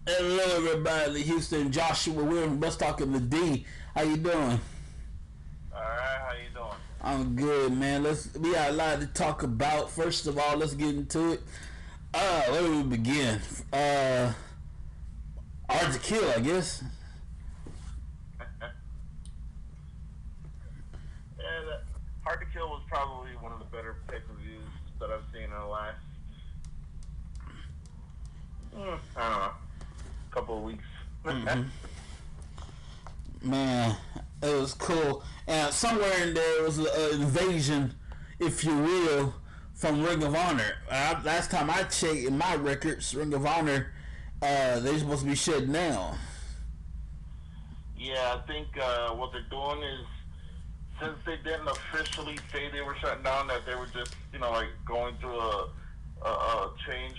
Hello, everybody. Houston, Joshua. We're in Bus Talking the D. How you doing? All right, how you doing? I'm good, man. We got a lot to talk about. First of all, let's get into it. Where do we begin? Hard to Kill, I guess. Yeah, Hard to Kill was probably one of the better pay-per-views that I've seen in the last, I don't know, couple of weeks. Mm-hmm. Man, it was cool. And somewhere in there was an invasion, if you will, from Ring of Honor. Last time I checked in my records, Ring of Honor, they're supposed to be shut down. Yeah, I think what they're doing is, since they didn't officially say they were shutting down, that they were just, like going through a change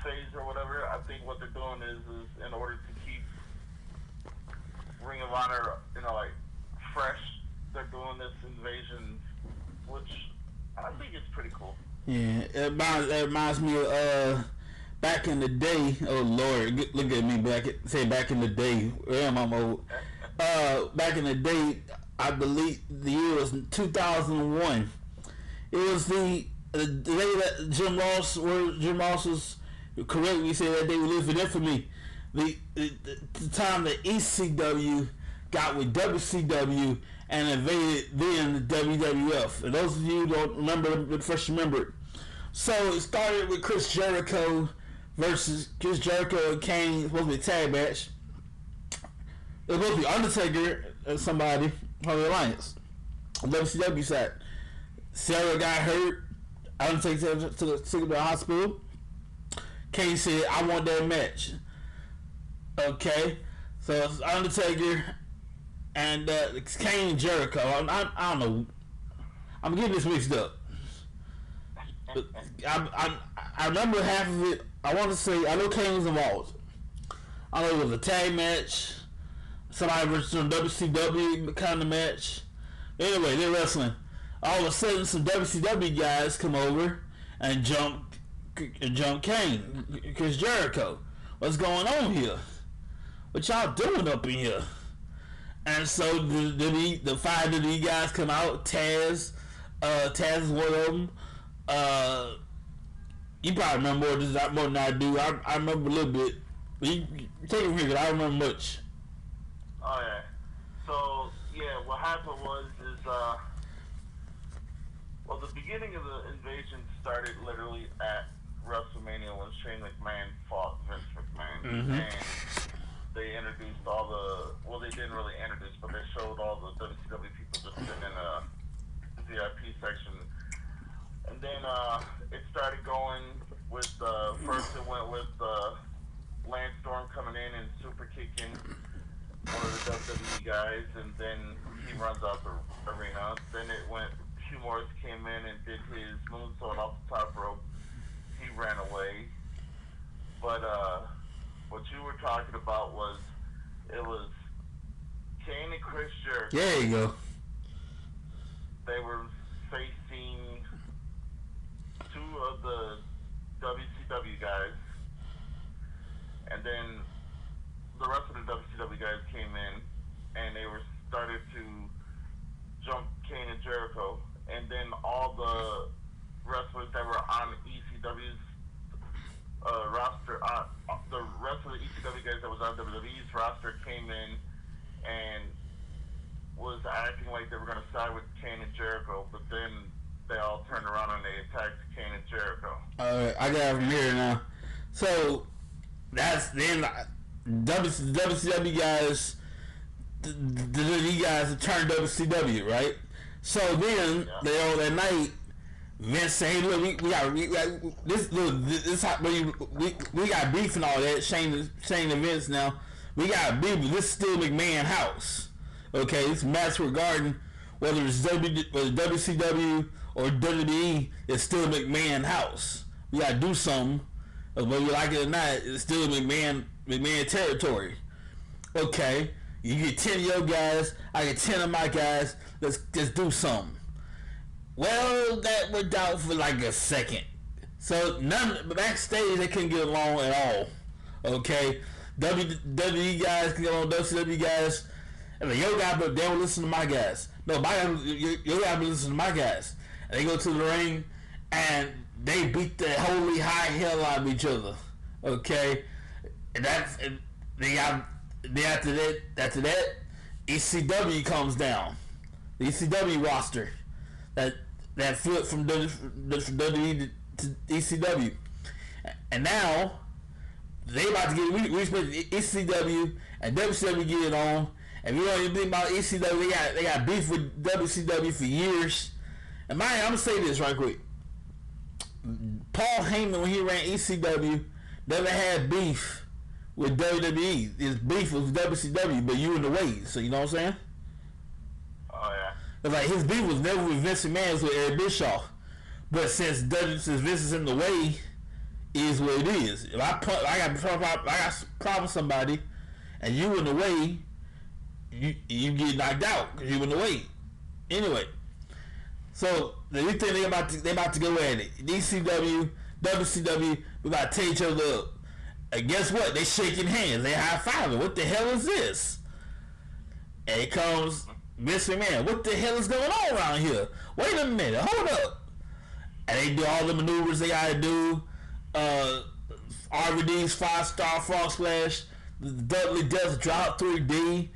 phase or whatever. I think what they're doing is in order to keep Ring of Honor, like fresh, they're doing this invasion, which I think is pretty cool. Yeah, it reminds me of back in the day. Oh Lord, look at me back in the day. Damn, I'm old. Back in the day, I believe the year was 2001. It was the day that Jim Ross was correct. We said that they were living infamy. The time that ECW got with WCW and invaded then the WWF. And those of you who don't remember, first remember it. So it started with Chris Jericho versus Chris Jericho and Kane. It was supposed to be a tag match. It was supposed to be Undertaker and somebody from the Alliance. WCW side. Sarah got hurt. Undertaker took her to the hospital. Kane said, I want that match. Okay. So it's Undertaker and Kane and Jericho. I don't know. I'm getting this mixed up. I remember half of it. I want to say, I know Kane was involved. I know it was a tag match. Somebody versus WCW kind of match. Anyway, they're wrestling. All of a sudden, some WCW guys come over and jump Kane, Chris Jericho. What's going on here? What y'all doing up in here? And so the five of these guys come out. Taz is one of them. You probably remember more than I do. I remember a little bit. You take it from here, because I don't remember much. Oh yeah. So yeah, what happened is well, the beginning of the invasion started literally at WrestleMania when Shane McMahon fought Vince McMahon, and they introduced they didn't really introduce, but they showed all the WCW people just sitting in a VIP section, and then it started going with first it went with Lance Storm coming in and super kicking one of the WWE guys, and then he runs out the arena. Then it went, Hugh Morris came in and did his moonsault off the top rope. He ran away. But what you were talking about was, it was Kane and Chris Jericho. There you go. They were facing two of the WCW guys, and then the rest of the WCW guys came in, and they started to jump Kane and Jericho, and then all the wrestlers that were on ECW's roster, the rest of the ECW guys that was on WWE's roster came in and was acting like they were going to side with Kane and Jericho, but then they all turned around and they attacked Kane and Jericho. Alright, I got it from here now. So that's then WCW guys, the guys turned WCW, right? So then they all that night, Vince said, "Hey, look, we got beef and all that." Shane and Vince now, we got beef, but this is still McMahon house. Okay, this match regarding whether it's WCW or WWE, it's still McMahon house. We gotta do something, whether you like it or not. It's still McMahon territory. Okay, you get 10 of your guys, I get 10 of my guys. Let's do something. Well, that worked out for like a second. So backstage they couldn't get along at all. Okay, WWE guys can go on WCW guys. And like, your guy, but they don't listen to my guys. No, my your guy be listening to my guys. And they go to the ring and they beat the holy high hell out of each other. Okay, and after that, ECW comes down. The ECW roster that flipped from WWE to ECW, and now they about to get we expect ECW and WCW get it on. And you know anything about ECW, they got beef with WCW for years. And I'm gonna say this right quick. Paul Heyman, when he ran ECW, never had beef with WWE. His beef was WCW, but you in the way. So you know what I'm saying? Oh yeah. It's like his beef was never with Vince McMahon, it was with Eric Bischoff. But since Vince is in the way, is what it is. If I got a problem with somebody, and you in the way, you get knocked out because you in the way. Anyway, so the new thing they about to go at it. ECW, WCW, we about to tear each other up. And guess what? They shaking hands. They high fiving. What the hell is this? And it comes Vince McMahon. What the hell is going on around here? Wait a minute. Hold up. And they do all the maneuvers they gotta do. RVD's 5-star frog splash. The Dudley Death Drop 3D.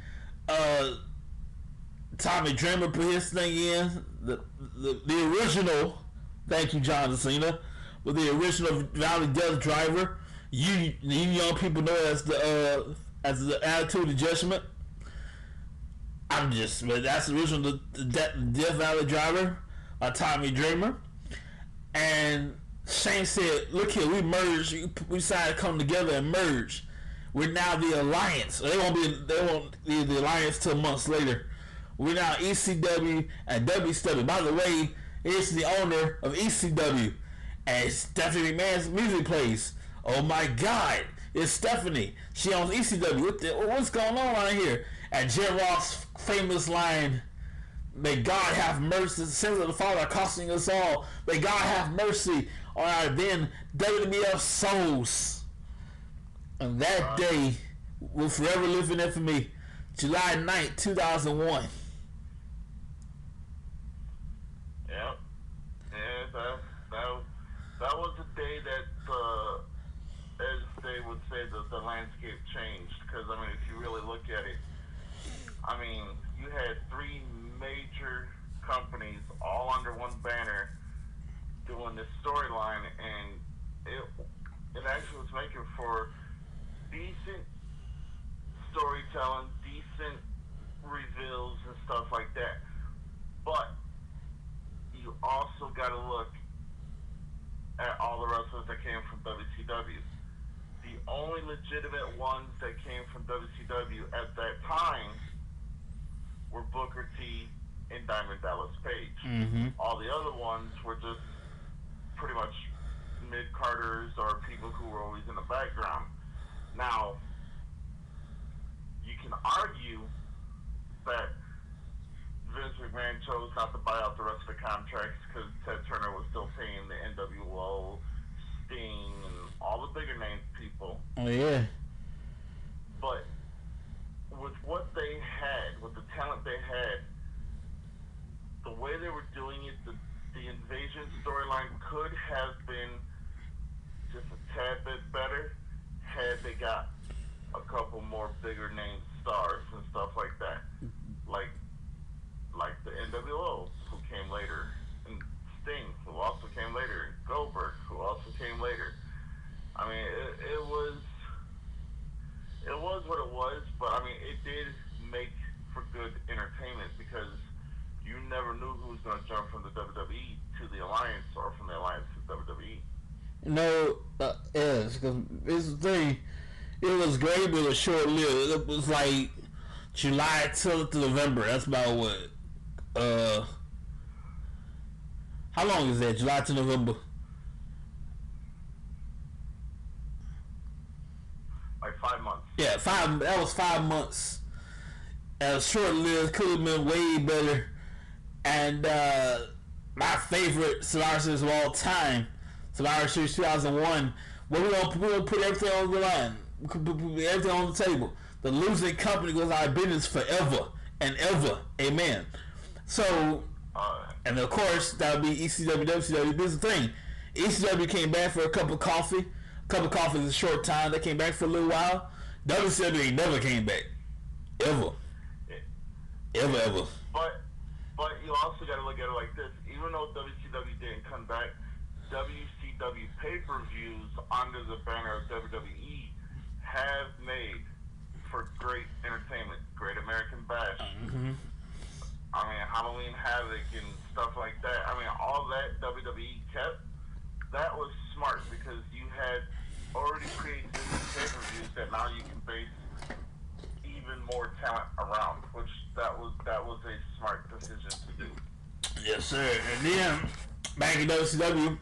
Tommy Dreamer put his thing in. The original. Thank you, John Cena. With the original Valley Death Driver. You young people know as the Attitude of Judgment. But that's the original the Death Valley Driver by Tommy Dreamer. And Shane said, "Look here, we merged. We decided to come together and merge. We're now the Alliance. They won't be the Alliance till months later. We're now ECW and WCW. By the way, here's the owner of ECW, and Stephanie McMahon's music plays. Oh my God, it's Stephanie. She owns ECW. What's going on around here?" And Jim Ross's famous line, "May God have mercy. The sins of the Father are costing us all. May God have mercy on our then WWF souls." And that day will forever live in infamy. July 9th, 2001. Yep. Yeah, that was the day that, as they would say, the landscape changed. Because, I mean, if you really look at it, I mean, you had three major companies all under one banner doing this storyline, and it actually was making for decent storytelling, decent reveals and stuff like that. But you also got to look at all the wrestlers that came from WCW. The only legitimate ones that came from WCW at that time were Booker T and Diamond Dallas Page. Mm-hmm. All the other ones were just pretty much mid-carders or people who were always in the background. Now, you can argue that Vince McMahon chose not to buy out the rest of the contracts because Ted Turner was still paying the NWO, Sting, and all the bigger name people. Oh, yeah. But with what they had, with the talent they had, the way they were doing it, the invasion storyline could have been just a tad bit better had they got a couple more bigger name stars and stuff like that. Like the NWO, who came later, and Sting, who also came later, and Goldberg, who also came later. I mean, it was what it was, but I mean, it did make for good entertainment because you never knew who was going to jump from the WWE to the Alliance or from the Alliance to WWE. No, yes, because it's the thing. It was great, but it was short-lived. It was like July till November. That's about what? How long is that? July to November? Like 5 months. Yeah, that was 5 months. It was short-lived. Could have been way better. And my favorite Survivor Series of all time, Survivor Series 2001. Well, we're gonna put everything on the line. put everything on the table. The losing company goes out of business forever and ever. Amen. So, and of course, that would be ECW, WCW. This is the thing. ECW came back for a cup of coffee. A cup of coffee is a short time. They came back for a little while. WCW ain't never came back. Ever. Ever. But you also got to look at it like this. Even though WCW didn't come back, WCW pay-per-views under the banner of WWE have made for great entertainment. Great American Bash. Mm-hmm. I mean, Halloween Havoc and stuff like that. I mean, all that WWE kept, that was smart because you had already created pay-per-views that now you can base even more talent around, which that was a smart decision to do. Yes, sir. And then back in WCW,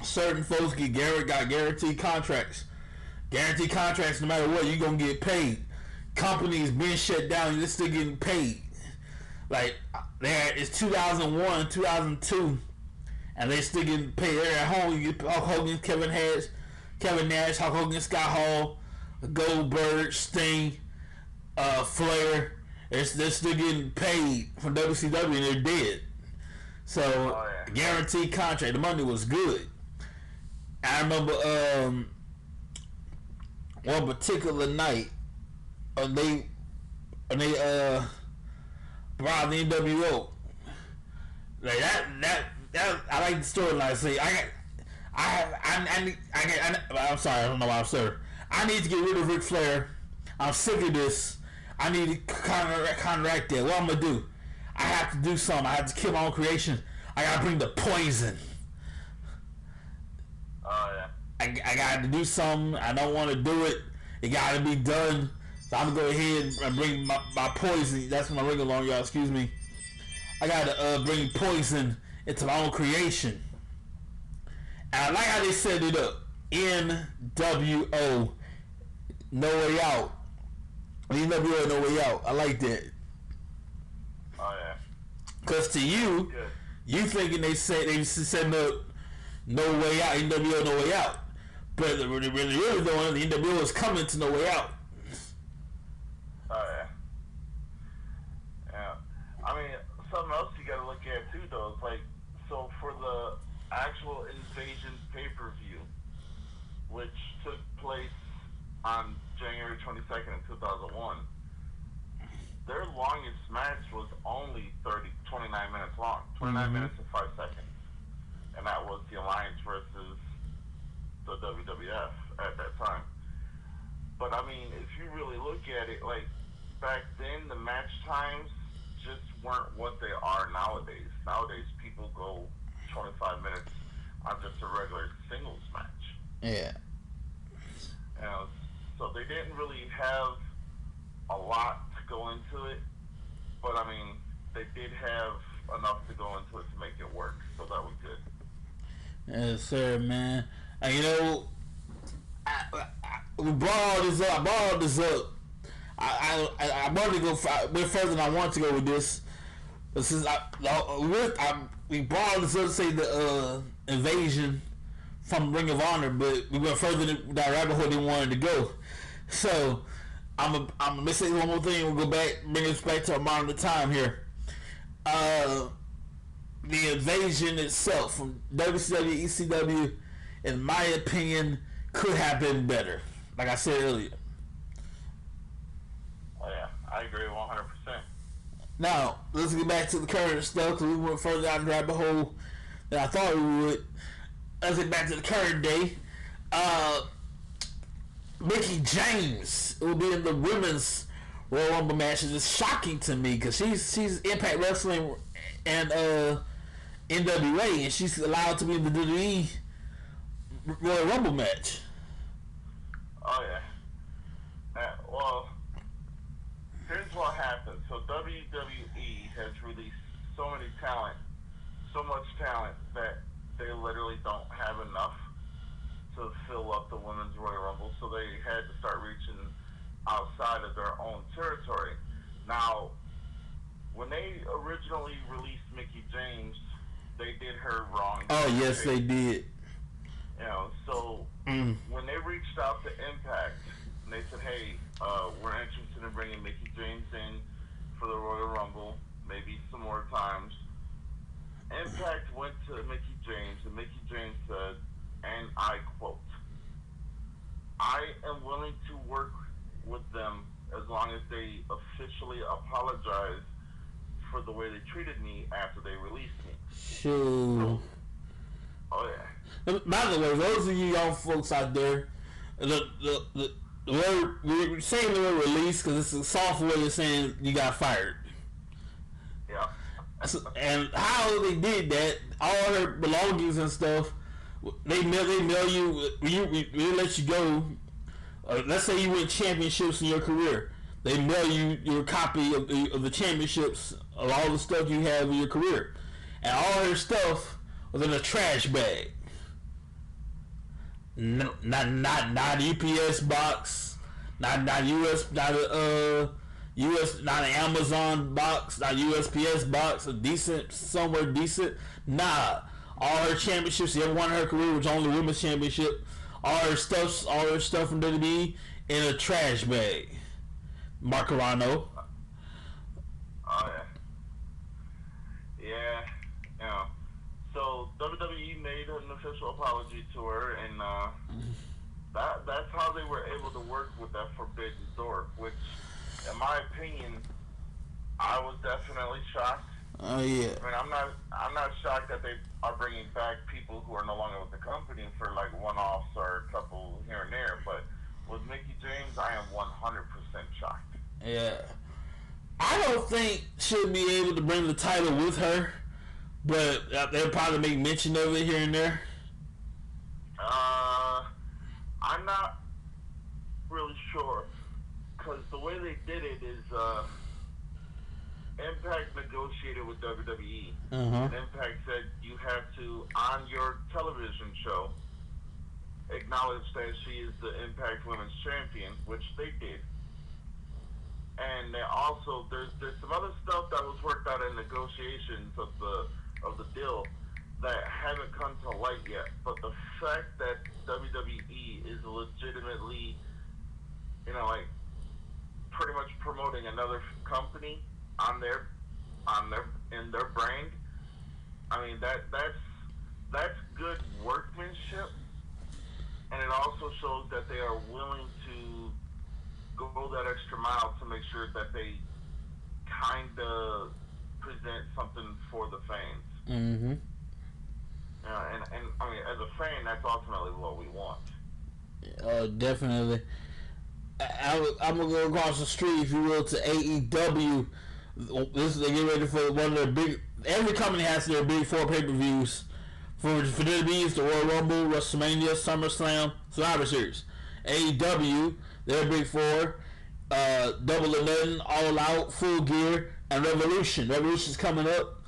certain folks got guaranteed contracts. Guaranteed contracts, no matter what, you're gonna get paid. Companies being shut down, you're still getting paid. Like it's 2001, 2002, and they still getting paid. They're at home. You get Hulk Hogan, Kevin Nash, Hulk Hogan, Scott Hall, Goldberg, Sting, Flair. They're still getting paid from WCW, and they're dead. So guaranteed contract. The money was good. I remember one particular night, they brought the NWO. Like that I like the storyline. See, I'm sorry, I don't know why I'm sorry. I need to get rid of Ric Flair. I'm sick of this. I need to counteract that. What I'm gonna do? I have to do something. I have to kill my own creation. I gotta bring the poison. Oh yeah. I got to do something. I don't want to do it. It got to be done. So I'm gonna go ahead and bring my poison. That's my ring along, y'all. Excuse me. I got to bring poison into my own creation. And I like how they set it up. NWO, No Way Out. NWO, No Way Out. I like that. Oh yeah. Cause to you, you thinking they setting up No Way Out, NWO, No Way Out. But really doing the NWO is coming to No Way Out. Oh yeah. Yeah. I mean, something else you gotta look at too, though, is like, so for the actual Invasion pay-per-view, which took place on January 22nd in 2001, their longest match was only 29 minutes long, 29 minutes and 5 seconds, and that was the Alliance versus the WWF at that time. But I mean, if you really look at it, like back then, the match times just weren't what they are nowadays. Nowadays, people go 25 minutes on just a regular singles match. Yeah. You know, so they didn't really have a lot to go into it, but I mean, they did have enough to go into it to make it work, so that was good. Yes, sir, man. And you know, we brought all this up. I brought all this up. I wanted to go a bit further than I want to go with this. But since we brought all this up to say the invasion from Ring of Honor, but we went further than that rabbit hole they wanted to go. So I'm gonna say one more thing. We'll go back, bring us back to our modern time here. The invasion itself from WCW, ECW, in my opinion, could have been better. Like I said earlier. Oh yeah, I agree 100%. Now let's get back to the current stuff because we went further down the rabbit hole than I thought we would. Let's get back to the current day. Mickie James will be in the women's Royal Rumble matches. It's shocking to me because she's Impact Wrestling and NWA, and she's allowed to be in the WWE Royal Rumble match. Oh yeah. Well, here's what happened. So WWE has released so much talent that they literally don't have enough to fill up the women's Royal Rumble, so they had to start reaching outside of their own territory. Now, when they originally released Mickie James, they did her wrong. Oh yes, they did. You know, so when they reached out to Impact, bringing Mickey James in for the Royal Rumble, maybe some more times. Impact went to Mickey James, and Mickey James said, and I quote, "I am willing to work with them as long as they officially apologize for the way they treated me after they released me." Shoot. Oh yeah. By the way, those of you young folks out there, the word, we're saying the word release because it's a soft way of saying you got fired. Yeah. And how they did that, all her belongings and stuff, they mail you, we let you go. Let's say you win championships in your career. They mail you your copy of the championships of all the stuff you have in your career. And all her stuff was in a trash bag. Not UPS box, not US, not a US, not an Amazon box, not USPS box, a decent, somewhere decent. Nah, all her championships, she ever won her career, which only women's championship. All her stuff from WWE in a trash bag. Mark Carano. Oh yeah. Yeah. Yeah. So WWE made an official apology to her, and that's how they were able to work with that forbidden door. Which, in my opinion, I was definitely shocked. Oh yeah. I mean, I'm not shocked that they are bringing back people who are no longer with the company for like one-offs or a couple here and there. But with Mickey James, I am 100% shocked. Yeah. I don't think she'll be able to bring the title with her, but they'll probably make mention of it here and there. I'm not really sure, because the way they did it is Impact negotiated with WWE. And Impact said you have to, on your television show, acknowledge that she is the Impact Women's Champion, which they did. And they also, there's some other stuff that was worked out in negotiations of the deal that haven't come to light yet. But the fact that WWE is legitimately, like pretty much promoting another company in their brand, I mean that's good workmanship, and it also shows that they are willing to go that extra mile to make sure that they kind of present something for the fans. And I mean, as a fan, that's ultimately what we want. Definitely. I'm gonna go across the street, if you will, to AEW. They get ready for one of their big. Every company has their big 4 pay-per-views. For WWE, it's the Royal Rumble, WrestleMania, SummerSlam, Survivor Series. AEW, their big 4, Double or Nothing, All Out, Full Gear, and Revolution. Revolution's coming up.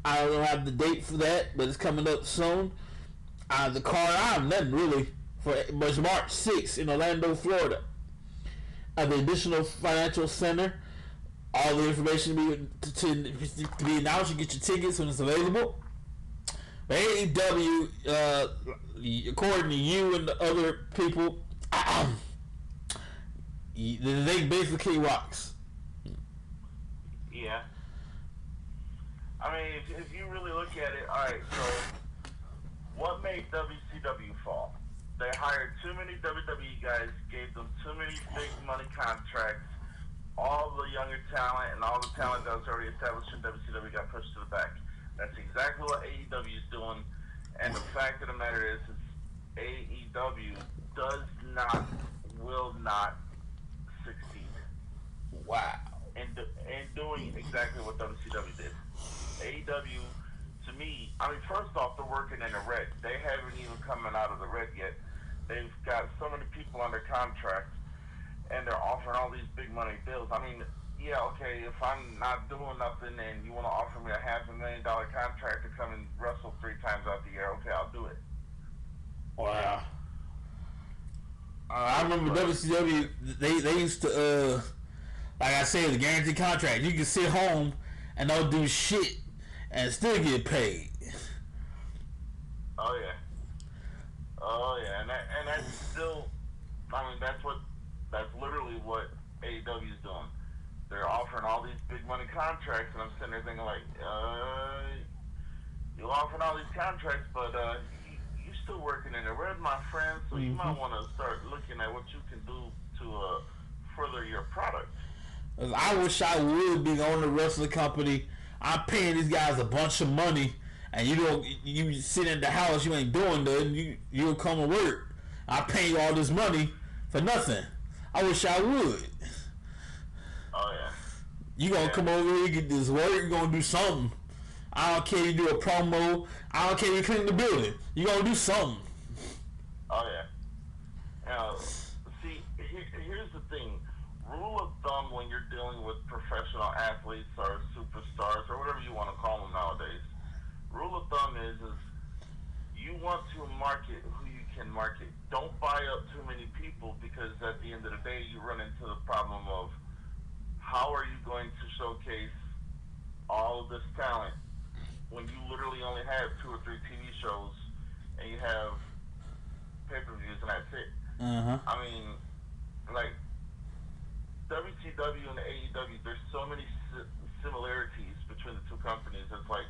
I don't have the date for that, but it's coming up soon. The card, I have nothing really, but it's March 6th in Orlando, Florida. At the additional financial center, all the information to be announced. You get your tickets when it's available. But AEW, according to you and the other people, they basically rocks. Yeah. I mean, if you really look at it, alright, so what made WCW fall? They hired too many WWE guys, gave them too many big money contracts. All the younger talent and all the talent that was already established in WCW got pushed to the back. That's exactly what AEW is doing. And the fact of the matter is AEW will not succeed. Wow. In doing exactly what WCW did. AEW, to me, I mean, first off, they're working in the red. They haven't even coming out of the red yet. They've got so many people under contract, and they're offering all these big money deals. I mean, yeah, okay, if I'm not doing nothing and you want to offer me a $500,000 contract to come and wrestle 3 times out the year, okay, I'll do it. Wow. I remember WCW, they used to, like I said, the guaranteed contract. You can sit home and don't do shit and still get paid. Oh yeah, and that's still, I mean, that's literally what AEW is doing. contracts, and I'm sitting there thinking like, you're offering all these contracts, but you still working in there. Where's my friends? So you might want to start looking at what you can do to further your product. I wish I would be on the wrestling company. I'm paying these guys a bunch of money, and you sit in the house, you ain't doing nothing. You don't come to work. I pay you all this money for nothing. I wish I would. Oh yeah. You gonna come over here, get this work. You gonna do something. I don't care if you do a promo. I don't care if you clean the building. You gonna do something. Oh yeah. Now, see, here's the thing. Rule of thumb when you're dealing with professional athletes or superstars or whatever you want to call them nowadays. Rule of thumb is you want to market who you can market. Don't buy up too many people, because at the end of the day you run into the problem of how are you going to showcase all of this talent when you literally only have 2 or 3 TV shows and you have pay-per-views and that's it. I mean, like, WCW and AEW, there's so many similarities between the two companies. It's like,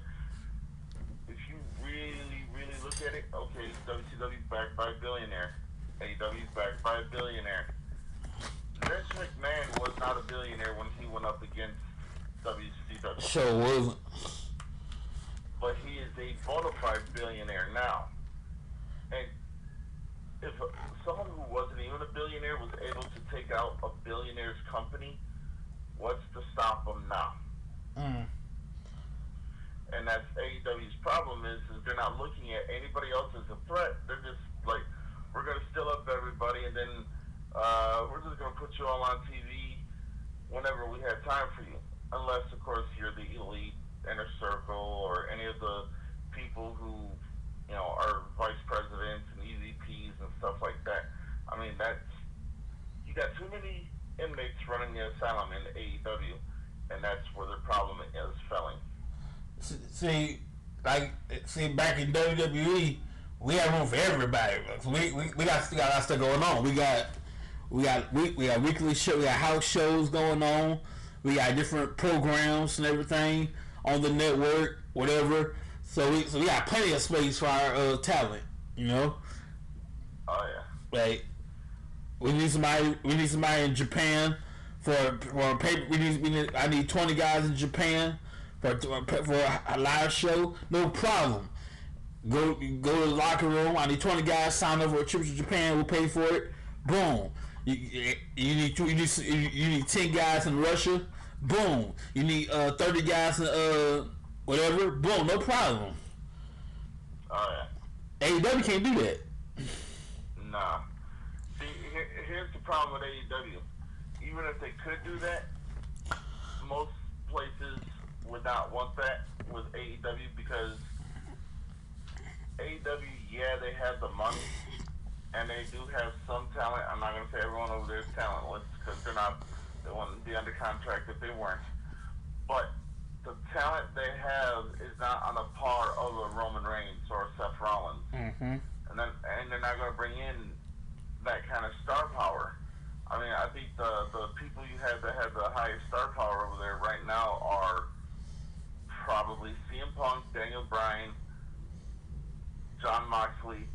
if you really, really look at it, okay, WCW backed by a billionaire, AEW's backed by a billionaire. Vince McMahon was not a billionaire when he went up against WCW. Sure wasn't. But he is a bona fide billionaire now. And if someone who wasn't even a billionaire was able to take out a billionaire's company, what's to stop them now? And that's AEW's problem is they're not looking at anybody else as a threat. They're just like, we're going to still up everybody, and then we're just going to put you all on TV whenever we have time for you. Unless, of course, you're the elite, inner circle, or any of the people who, you know, are vice presidents and EVPs and stuff like that. I mean, you got too many inmates running the asylum in AEW, and that's where the problem is failing. See, back in WWE, we have room for everybody. We got stuff going on. We got weekly show, we got house shows going on. We got different programs and everything on the network, whatever. So we got plenty of space for our talent, you know. Oh yeah. Like, we need somebody in Japan for a paper. I need 20 guys in Japan for a live show. No problem. Go to the locker room. I need 20 guys. Sign up for a trip to Japan. We'll pay for it. Boom. You need 10 guys in Russia. Boom. You need 30 guys in whatever. Boom. No problem. Oh yeah. AEW can't do that. Nah. See, here's the problem with AEW. Even if they could do that, most places would not want that with AEW, because AEW, yeah, they have the money and they do have some talent. I'm not going to say everyone over there is talentless, because they wouldn't be under contract if they weren't. But the talent they have is not on the par of a Roman Reigns or Seth Rollins. And they're not going to bring in that kind of star power. I mean, I think the people you have that have the highest star power over there right now are probably CM Punk, Daniel Bryan, Jon Moxley,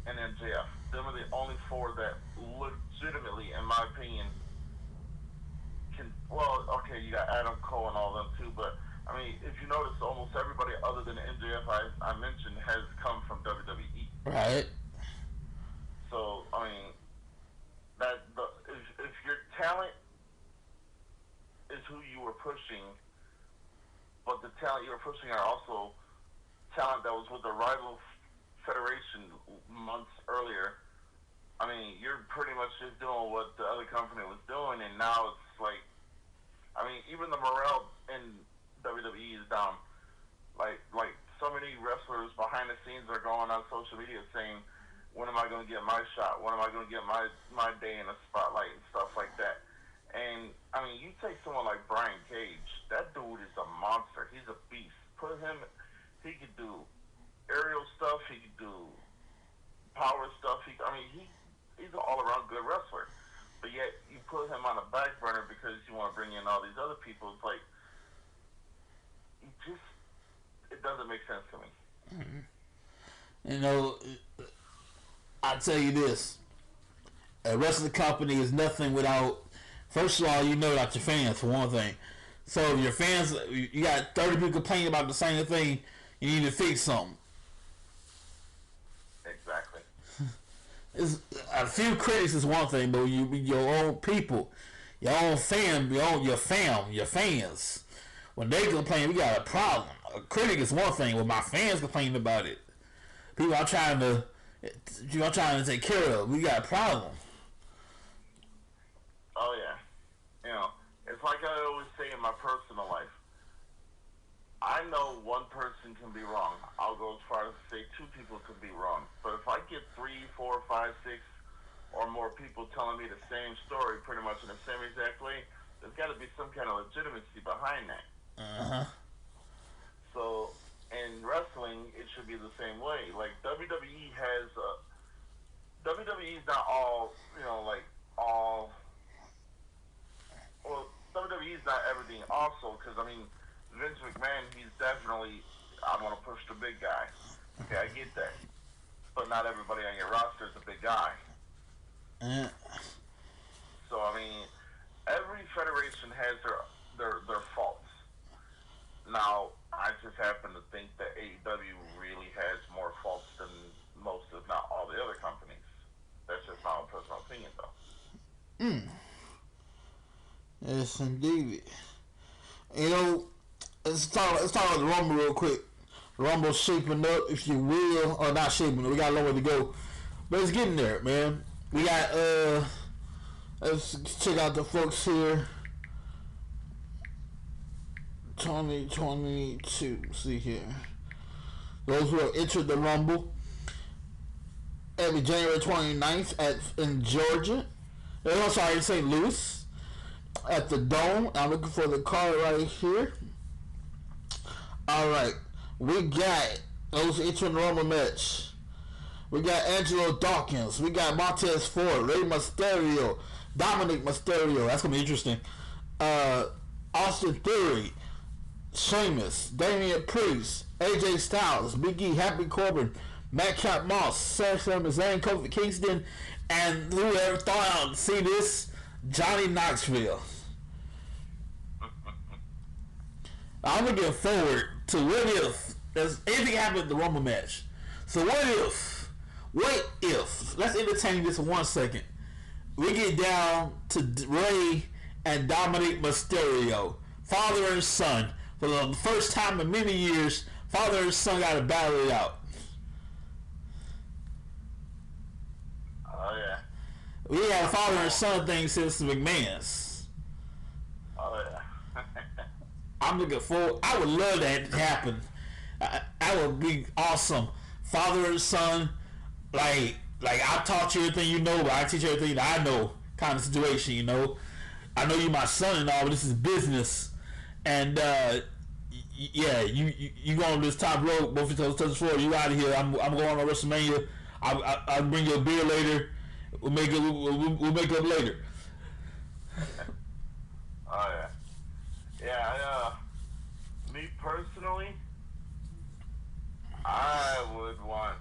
and MJF. Them are the only 4 that legitimately, in my opinion, can. Well, okay, you got Adam Cole and all them too, but I mean, if you notice, almost everybody other than MJF I mentioned has come from WWE. Right. So I mean, if your talent is who you were pushing, but the talent you were pushing are also talent that was with the rival federation months earlier, I mean, you're pretty much just doing what the other company was doing, and now it's like, I mean, even the morale in WWE is down. Like so many wrestlers behind the scenes are going on social media saying, when am I going to get my shot? When am I going to get my day in the spotlight and stuff like that? And, I mean, you take someone like Brian Cage, that dude is a monster. He's a beast. Put him, he could do aerial stuff, he could do power stuff. He's an all-around good wrestler. but yet you put him on a back burner because you want to bring in all these other people. It's like, it doesn't make sense to me. You know, I tell you this: a wrestling company is nothing without. First of all, you know about your fans for one thing. So if your fans, you got 30 people complaining about the same thing, you need to fix something. Exactly. It's, a few critics is one thing, but your own people, your own fam, your fans, when they complain, we got a problem. A critic is one thing. When my fans complain about it, people I'm trying to take care of, we got a problem. Oh yeah. You know, it's like I always say in my personal life. I know one person can be wrong. I'll go as far as to say two people can be wrong. But if I get 3, 4, 5, 6, or more people telling me the same story pretty much in the same exact way, there's got to be some kind of legitimacy behind that. So in wrestling, it should be the same way. Like WWE has, WWE's not all, well, WWE's not everything also, because, I mean, Vince McMahon, he's definitely, I want to push the big guy. Okay, I get that. But not everybody on your roster is a big guy. So, I mean, every federation has their faults. Now, I just happen to think that AEW really has more faults than most, if not all, the other companies. That's just my own personal opinion, though. Yes, indeed. You know, let's talk about the Rumble real quick. Rumble's shaping up, if you will, or not shaping up. We got a long way to go, but it's getting there, man. We got let's check out the folks here. 2022. See here. Those who have entered the Rumble. Every January 29th in Georgia. Oh, sorry, St. Louis. At the Dome. I'm looking for the card right here. Alright. We got those entering the Rumble match. We got Angelo Dawkins. We got Montez Ford. Rey Mysterio. Dominic Mysterio. That's going to be interesting. Austin Theory. Sheamus, Damian Priest, AJ Styles, Big E, Happy Corbin, Madcap Moss, Seth Rollins, Kofi Kingston, and whoever thought I'd see this, Johnny Knoxville. I'm looking forward to what if there's anything happened at the Rumble match. So what if, let's entertain this for 1 second. We get down to Rey and Dominic Mysterio, father and son. For the first time in many years, father and son got to battle it out. Oh, yeah. We had a father and son thing since the McMahons. Oh, yeah. I'm looking forward. I would love that to happen. That would be awesome. Father and son, like I taught you everything you know, but I teach you everything that I know kind of situation, you know. I know you my son and all, but this is business. And yeah, you go on this top rope, both of those touch the floor. You out of here. I'm going on WrestleMania. I'll bring you a beer later. We'll make up later. Oh yeah, yeah. Me personally, I would want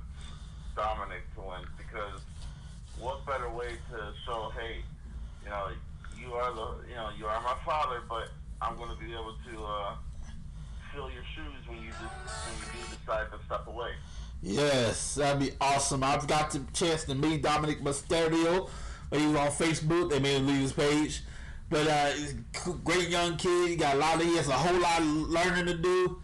Dominic to win, because what better way to show, hey, you are my father, but I'm going to be able to fill your shoes when you do decide to step away. Yes, that'd be awesome. I've got the chance to meet Dominic Mysterio. He was on Facebook. They made him leave his page. But he's a great young kid. He has a whole lot of learning to do.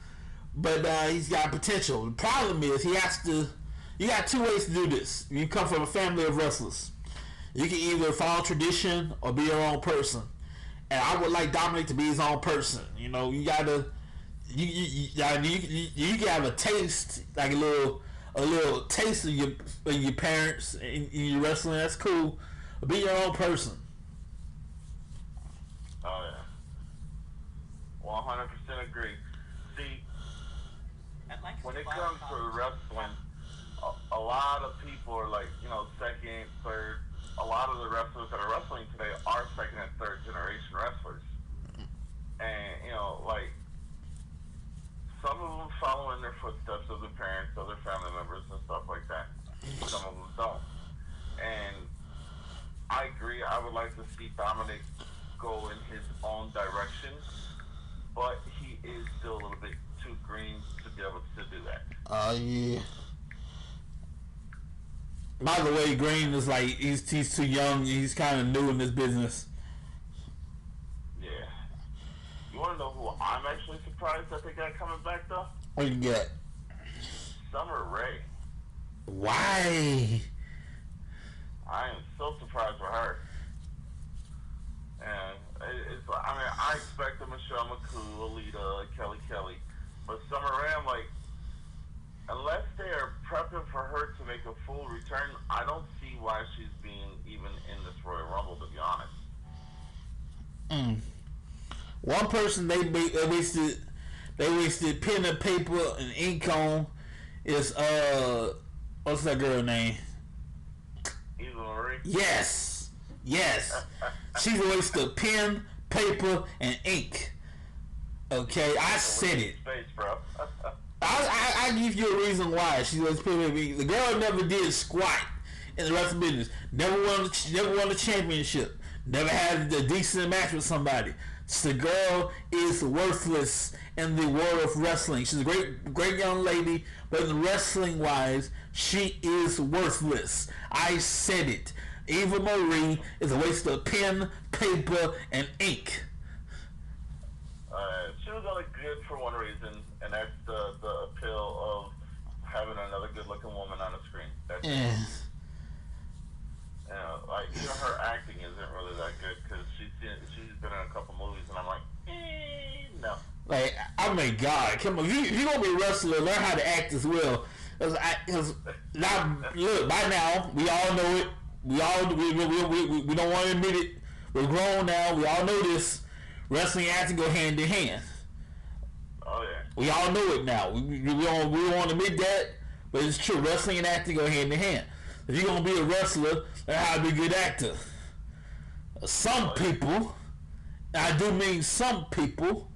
But he's got potential. The problem is you got two ways to do this. You come from a family of wrestlers. You can either follow tradition or be your own person. And I would like Dominic to be his own person. You gotta you can have a taste, like a little taste of your parents in your wrestling. That's cool. But be your own person. Oh yeah, 100% agree. See, when it comes to wrestling, a lot of people are like, second, third. A lot of the wrestlers that are wrestling today personally, I would like to see Dominic go in his own direction, but he is still a little bit too green to be able to do that. Yeah. By the way, Green is like he's too young. He's kind of new in this business. Yeah. You want to know who I'm actually surprised that they got coming back though? What you got? Summer Rae. Why? I am so surprised for her. And it's I mean I expect Michelle McCool, Alita, Kelly, but Summer Rae, I'm like, unless they are prepping for her to make a full return, I don't see why she's being even in this Royal Rumble, to be honest. One person they wasted pen and paper and ink on is what's that girl name? Eva Marie. Yes. She's a waste of pen, paper, and ink. Okay, I said it. Space, bro. I give you a reason why she was PvP. The girl never did squat in the wrestling business. Never won a championship. Never had a decent match with somebody. So the girl is worthless in the world of wrestling. She's a great young lady, but in wrestling wise, she is worthless. I said it. Eva Marie is a waste of pen, paper, and ink. She was only good for one reason, and that's the appeal of having another good-looking woman on the screen. That's it. Like even her acting isn't really that good because she's been in a couple movies, and I'm like, no. Like, I mean, God, come on, if you gonna be a wrestler, learn how to act as well. Because now, look, by now we all know it. We don't want to admit it. We're grown now. We all know this. Wrestling and acting go hand in hand. Oh yeah. We all know it now. We don't want to admit that, but it's true. Wrestling and acting go hand in hand. If you're gonna be a wrestler, learn how to be a good actor. Some people, I do mean some people,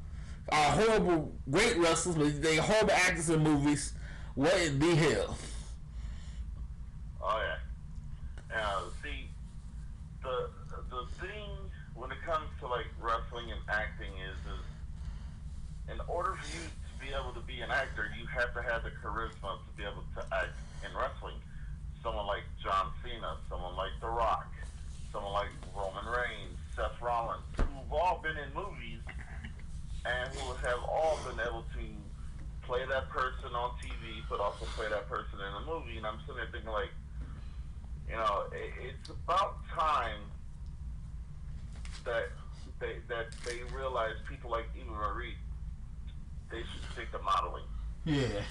are horrible, great wrestlers, but they horrible actors in movies. What in the hell? Oh yeah. See, the thing when it comes to like wrestling and acting is in order for you to be able to be an actor, you have to have the charisma to be able to act in wrestling. Someone like John Cena, someone like The Rock, someone like Roman Reigns, Seth Rollins, who've all been in movies and who have all been able to play that person on TV, but also play that person in a movie. And I'm sitting there thinking like, you know, it's about time that they realize people like Eva Marie, they should stick to modeling. Yeah.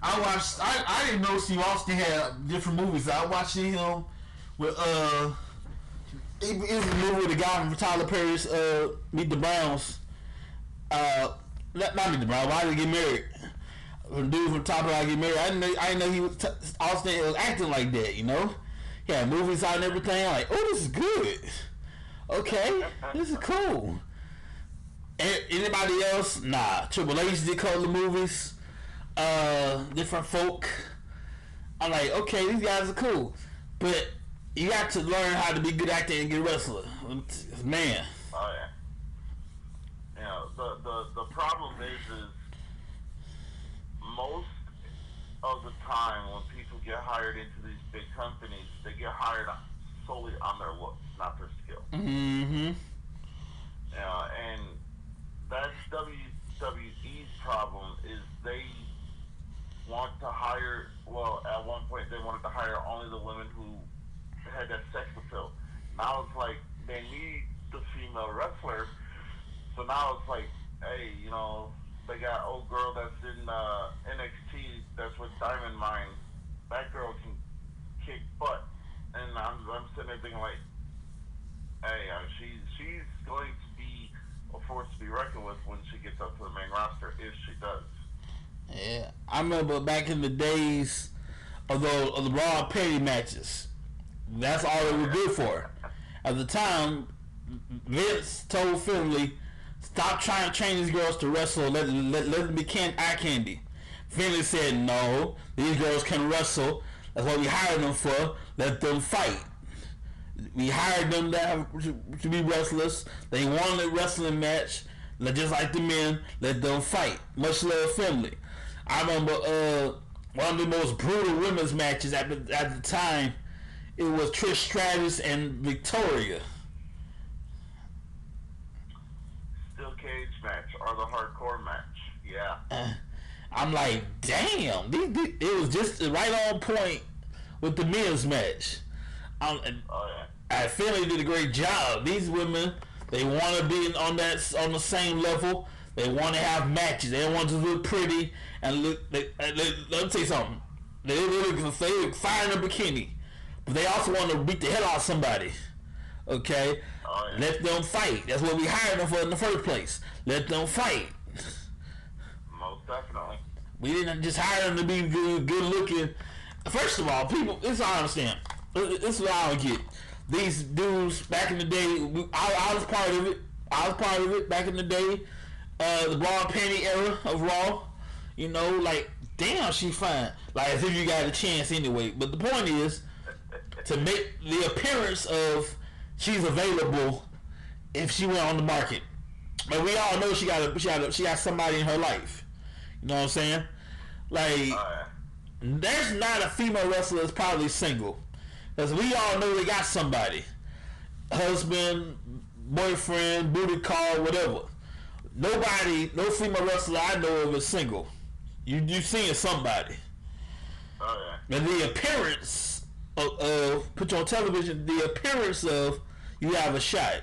I didn't know Steve Austin had different movies. I watched him with it was a movie with the guy from Tyler Perry's Meet the Browns. Not Meet the Browns. Why did he get married? The dude from Top of I Get Married. I didn't know he was Austin was acting like that. You know, he had movies out and everything. I'm like, oh, this is good. Okay, this is cool. Anybody else? Nah. Triple H did color movies. Different folk. I'm like, okay, these guys are cool, but you got to learn how to be good actor and good wrestler, man. Oh yeah. You know, the problem is most of the time when people get hired into these big companies, they get hired solely on their looks, not their skill. Mm-hmm. And that's WWE's problem is they want to hire, well, at one point they wanted to hire only the women who had that sex appeal. Now it's like they need the female wrestler, so now it's like, hey, you know, they got old girl that's in NXT that's with Diamond Mine. That girl can kick butt, and I'm sitting there thinking like, hey, she's going to be a force to be reckoned with when she gets up to the main roster, if she does. Yeah, I remember back in the days of the Raw Petty matches. That's all they were good for. At the time, Vince told Finley, stop trying to train these girls to wrestle. Let them be eye candy. Finley said, no, these girls can wrestle. That's what we hired them for. Let them fight. We hired them to be wrestlers. They wanted a wrestling match. Just like the men, let them fight. Much love, family. I remember one of the most brutal women's matches at the time. It was Trish Stratus and Victoria. Steel cage match or the hardcore match. Yeah. I'm like, damn. It was just right on point with the men's match. Finley did a great job. These women, they want to be on the same level. They want to have matches. They don't want to look pretty and look. Let me tell you something. They look fire in a bikini, but they also want to beat the hell out of somebody. Okay, let them fight. That's what we hired them for in the first place. Let them fight. Most definitely. We didn't just hire them to be good looking. First of all, people. This is what I understand. This is what I don't get. These dudes back in the day, I was part of it. I was part of it back in the day. The bra and panty era of Raw. You know, like, damn, she fine. Like, as if you got a chance anyway. But the point is to make the appearance of she's available if she went on the market. But we all know she got somebody in her life. You know what I'm saying? Like, there's not a female wrestler that's probably single. Because we all know they got somebody. Husband, boyfriend, booty call, whatever. Nobody, no female wrestler I know of is single. You seeing somebody. And the appearance of put you on television, the appearance of you have a shot.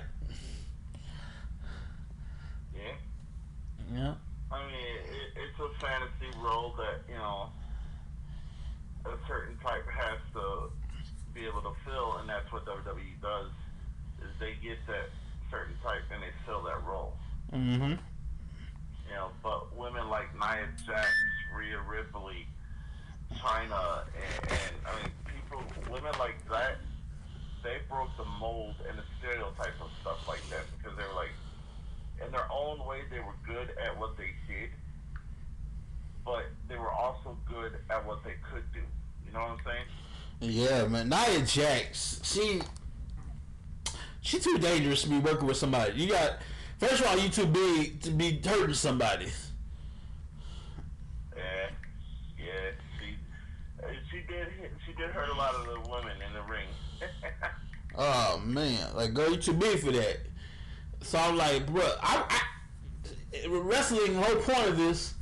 Yeah. I mean, it's a fantasy role that, you know, a certain type has to be able to fill, and that's what WWE does, is they get that certain type and they fill that role. Mm-hmm. You know, but women like Nia Jax, Rhea Ripley, Chyna, and I mean, women like that, they broke the mold and the stereotype of stuff like that, because they were like, in their own way, they were good at what they did, but they were also good at what they could do. You know what I'm saying? Yeah, man. Nia Jax, she too dangerous to be working with somebody. You got, first of all, you too big to be hurting somebody. Yeah. She did hurt a lot of the women in the ring. Oh man, like, girl, you too big for that. So I'm like, bro, wrestling. The whole point of this,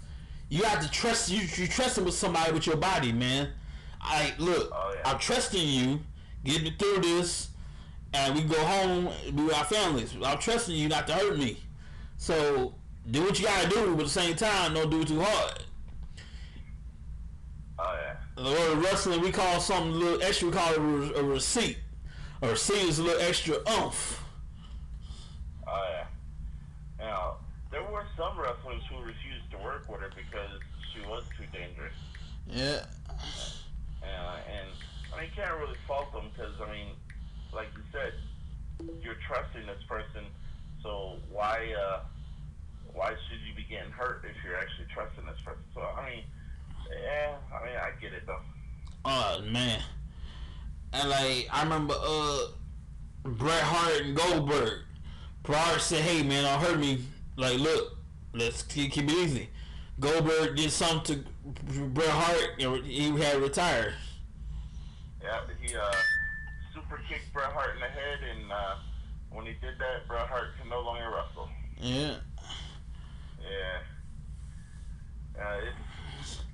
you have to trust. You trusting with somebody with your body, man. Look, I'm trusting you. Get me through this, and we go home and be with our families. I'm trusting you not to hurt me. So do what you gotta do, but at the same time, don't do it too hard. The word wrestling, we call something a little extra. We call it a receipt. A receipt is a little extra oomph. You know, there were some wrestlers who refused to work with her because she was too dangerous. Yeah. And I mean, you can't really fault them, because I mean, like you said, you're trusting this person, so why should you be getting hurt if you're actually trusting this person? So I mean, I get it though. Oh man, and like I remember Bret Hart and Goldberg. Bret Hart said, "Hey man, don't hurt me. Like, look, let's keep it easy." Goldberg did something to Bret Hart, and he had retired. Yeah, he super kicked Bret Hart in the head, and when he did that, Bret Hart can no longer wrestle. Yeah.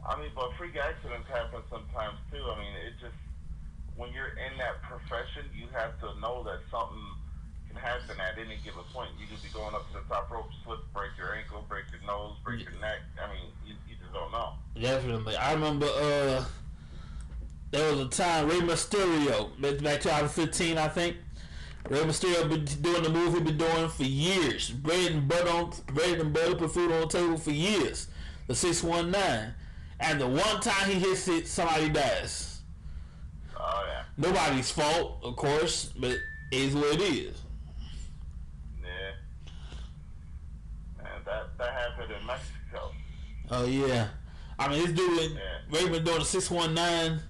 I mean, but freak accidents happen sometimes too. I mean, it just, when you're in that profession, you have to know that something can happen at any given point. You could be going up to the top rope, slip, break your ankle, break your nose, break your neck. I mean, you just don't know. Definitely. I remember there was a time Rey Mysterio, back 2015, I think. Rey Mysterio been doing the move he's been doing for years. Bread and butter, put food on the table for years. The 619. And the one time he hits it, somebody dies. Oh yeah. Nobody's fault, of course, but it is what it is. Yeah. And that happened in Mexico. Oh yeah. I mean, this dude, Ray been doing the 619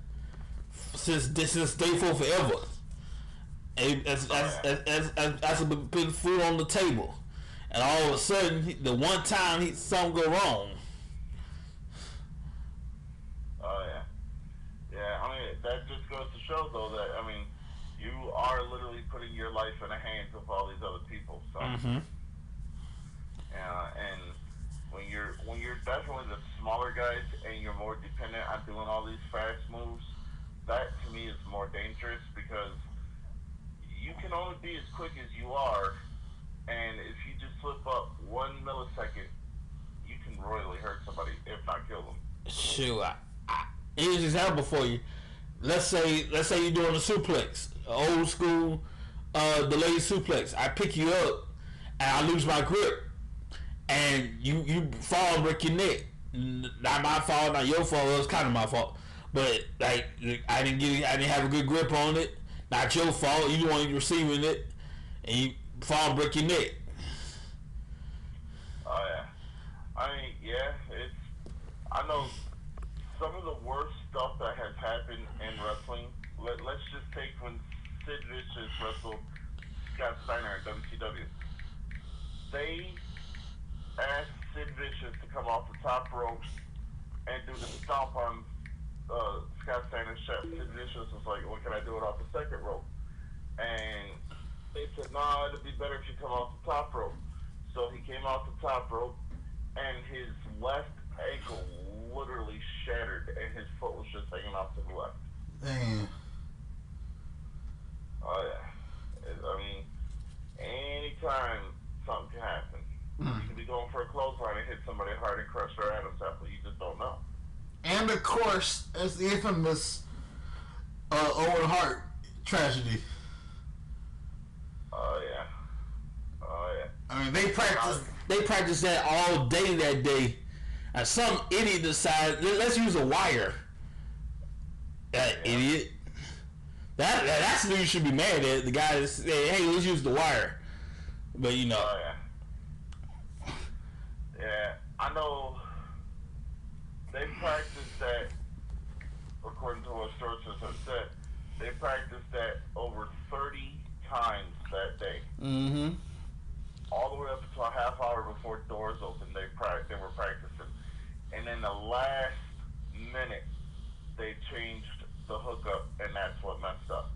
since day 4 forever. That's putting food on the table, and all of a sudden, the one time something go wrong. Oh yeah. I mean, that just goes to show, though, that you are literally putting your life in the hands of all these other people. So, and when you're definitely the smaller guys and you're more dependent on doing all these fast moves, that to me is more dangerous because you can only be as quick as you are, and if you just slip up 1 millisecond, you can royally hurt somebody, if not kill them. Shoot, here's an example for you. Let's say you're doing a suplex, old school, delayed suplex. I pick you up and I lose my grip, and you fall and break your neck. Not my fault, not your fault. It was kind of my fault, but like I didn't have a good grip on it. Not your fault. You the one receiving it, and you fall and break your neck. Oh yeah, I know some of the worst stuff that has happened in wrestling. Let's just take when Sid Vicious wrestled Scott Steiner in WCW. They asked Sid Vicious to come off the top rope and do the stomp on Scott Steiner's chest. Sid Vicious was like, "Well, can I do it off the second rope?" And they said, "No, it'd be better if you come off the top rope." So he came off the top rope, and his left ankle literally shattered, and his foot was just hanging off to the left. Damn. Oh yeah. Anytime something can happen. You could be going for a clothesline and hit somebody hard and crush their Adam's apple. You just don't know. And of course, it's the infamous Owen Hart tragedy. Oh yeah. I mean, they practiced that all day that day. And some idiot decided, let's use a wire. That idiot. That's who you should be mad at. The guy that said, "Hey, let's use the wire." But you know. Oh yeah. Yeah, I know. They practiced that, according to what sources have said. They practiced that over 30 times that day. Mm-hmm. All the way up until a half hour before doors opened, they were practicing. And in the last minute, they changed the hookup, and that's what messed up.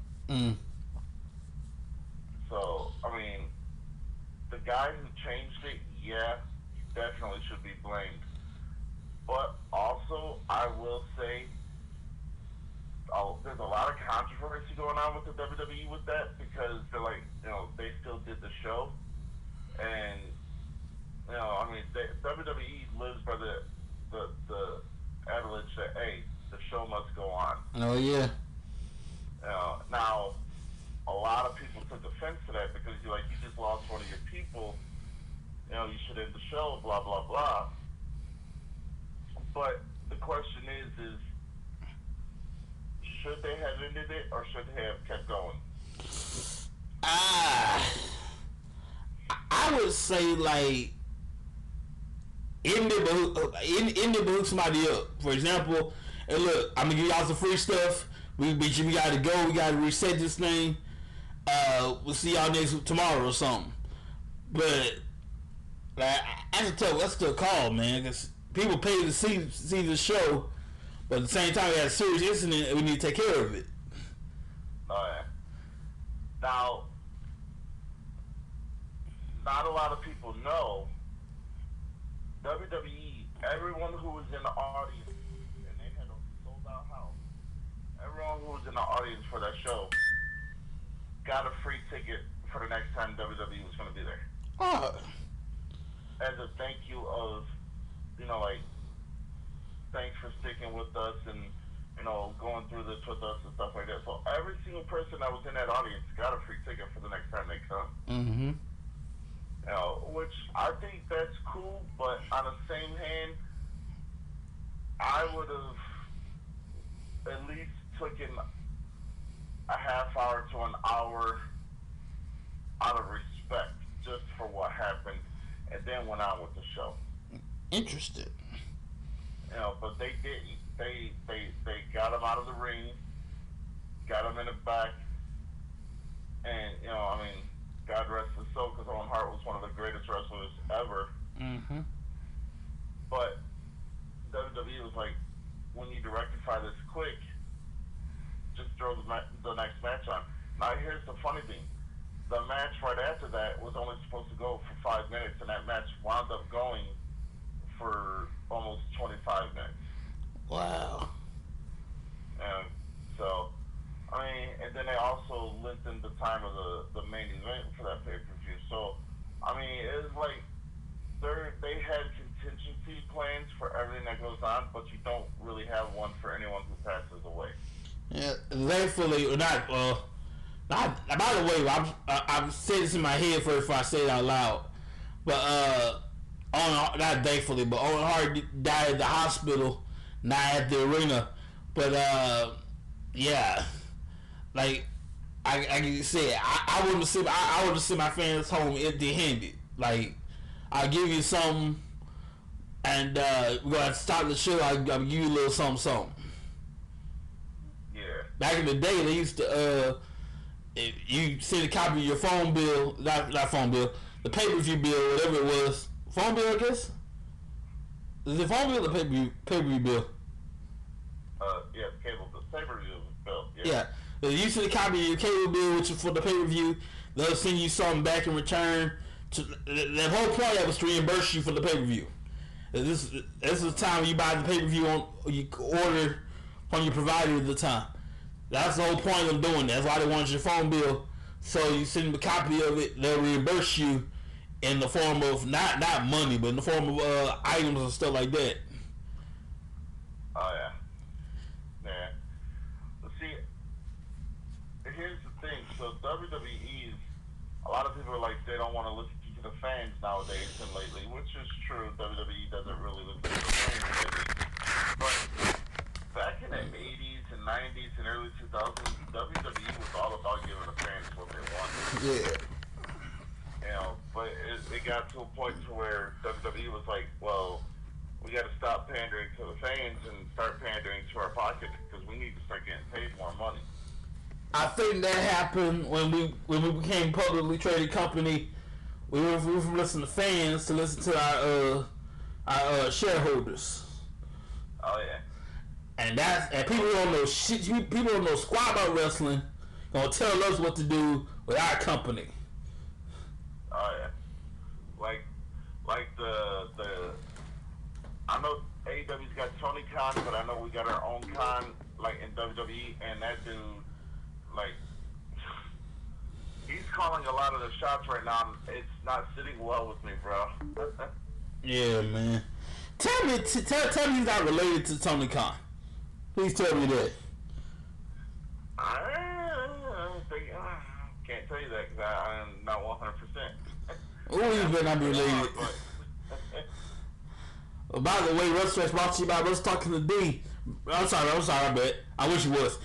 So, the guy who changed it, definitely should be blamed. But also, I will say, there's a lot of controversy going on with the WWE with that, because they're like, they still did the show. And, WWE lives by the adage that, hey, the show must go on. Oh, yeah. Now, a lot of people took offense to that because you just lost one of your people. You should end the show, blah, blah, blah. But the question is should they have ended it or should they have kept going? I would say, end it, but hook somebody up. For example, hey, look, I'm going to give y'all some free stuff. We got to go. We got to reset this thing. We'll see y'all tomorrow or something. But that's a tough call, man, because people pay to see the show, but at the same time, we had a serious incident and we need to take care of it. Oh, yeah. Now, not a lot of people know, WWE, everyone who was in the audience, and they had a sold-out house, everyone who was in the audience for that show got a free ticket for the next time WWE was going to be there. Oh. As a thank you of, thanks for sticking with us and, going through this with us and stuff like that. So every single person that was in that audience got a free ticket for the next time they come. Mm-hmm. Which I think that's cool, but on the same hand, I would have at least taken a half hour to an hour out of respect just for what happened, and then went on with the show. Interesting. But they didn't. They got him out of the ring, got him in the back, and the match right after that was only supposed to go for 5 minutes, and that match wound up going for almost 25 minutes. Wow. And so, I mean, and then they also lengthened the time of the main event for that pay-per-view. So, I mean, it was like they had contingency plans for everything that goes on, but you don't really have one for anyone who passes away. Yeah, thankfully, or not. By the way, I'm saying this in my head first before I say it out loud. But not thankfully, but Owen Hart died at the hospital, not at the arena. But yeah, like I said, I wouldn't send I would send my fans home empty-handed. Like, I'll give you something, and we're gonna start the show. I'll give you a little something. Yeah. Back in the day, they used to if you send a copy of your phone bill, not phone bill, the pay-per-view bill, whatever it was. Phone bill, I guess? Is it phone bill or pay-per-view bill? Yeah, cable bill. Pay-per-view bill, yeah. Yeah. If you send a copy of your cable bill, which is for the pay-per-view, they'll send you something back in return. That whole point that was to reimburse you for the pay-per-view. This is the time you buy the pay-per-view you order from your provider at the time. That's the whole point of doing that. That's why they want your phone bill. So you send them a copy of it, they'll reimburse you in the form of not money, but in the form of items and stuff like that. Oh yeah. Yeah. But see, here's the thing. So WWE's, a lot of people are like, they don't want to listen to the fans nowadays and lately, which is true. WWE doesn't really listen to the fans lately. But back in the 80s and 90s and early 2000s, WWE was all about giving the fans what they wanted. Yeah. You know, but it got to a point to where WWE was like, well, we got to stop pandering to the fans and start pandering to our pockets because we need to start getting paid more money. I think that happened when we became a publicly traded company. We went from listening to fans to listen to our shareholders. Oh yeah. And people don't know shit. People don't know squat about wrestling. Gonna tell us what to do with our company. Oh yeah. Like the I know AEW's got Tony Khan, but I know we got our own Khan like in WWE, and that dude, like, he's calling a lot of the shots right now. It's not sitting well with me, bro. Yeah, man. Tell me he's not related to Tony Khan. Please tell me that. Can't tell you that because I'm not 100%. Oh, you better not be related. By the way, Wrestle brought to you by Wrestle Talking to D. I'm sorry, I bet. I wish it was.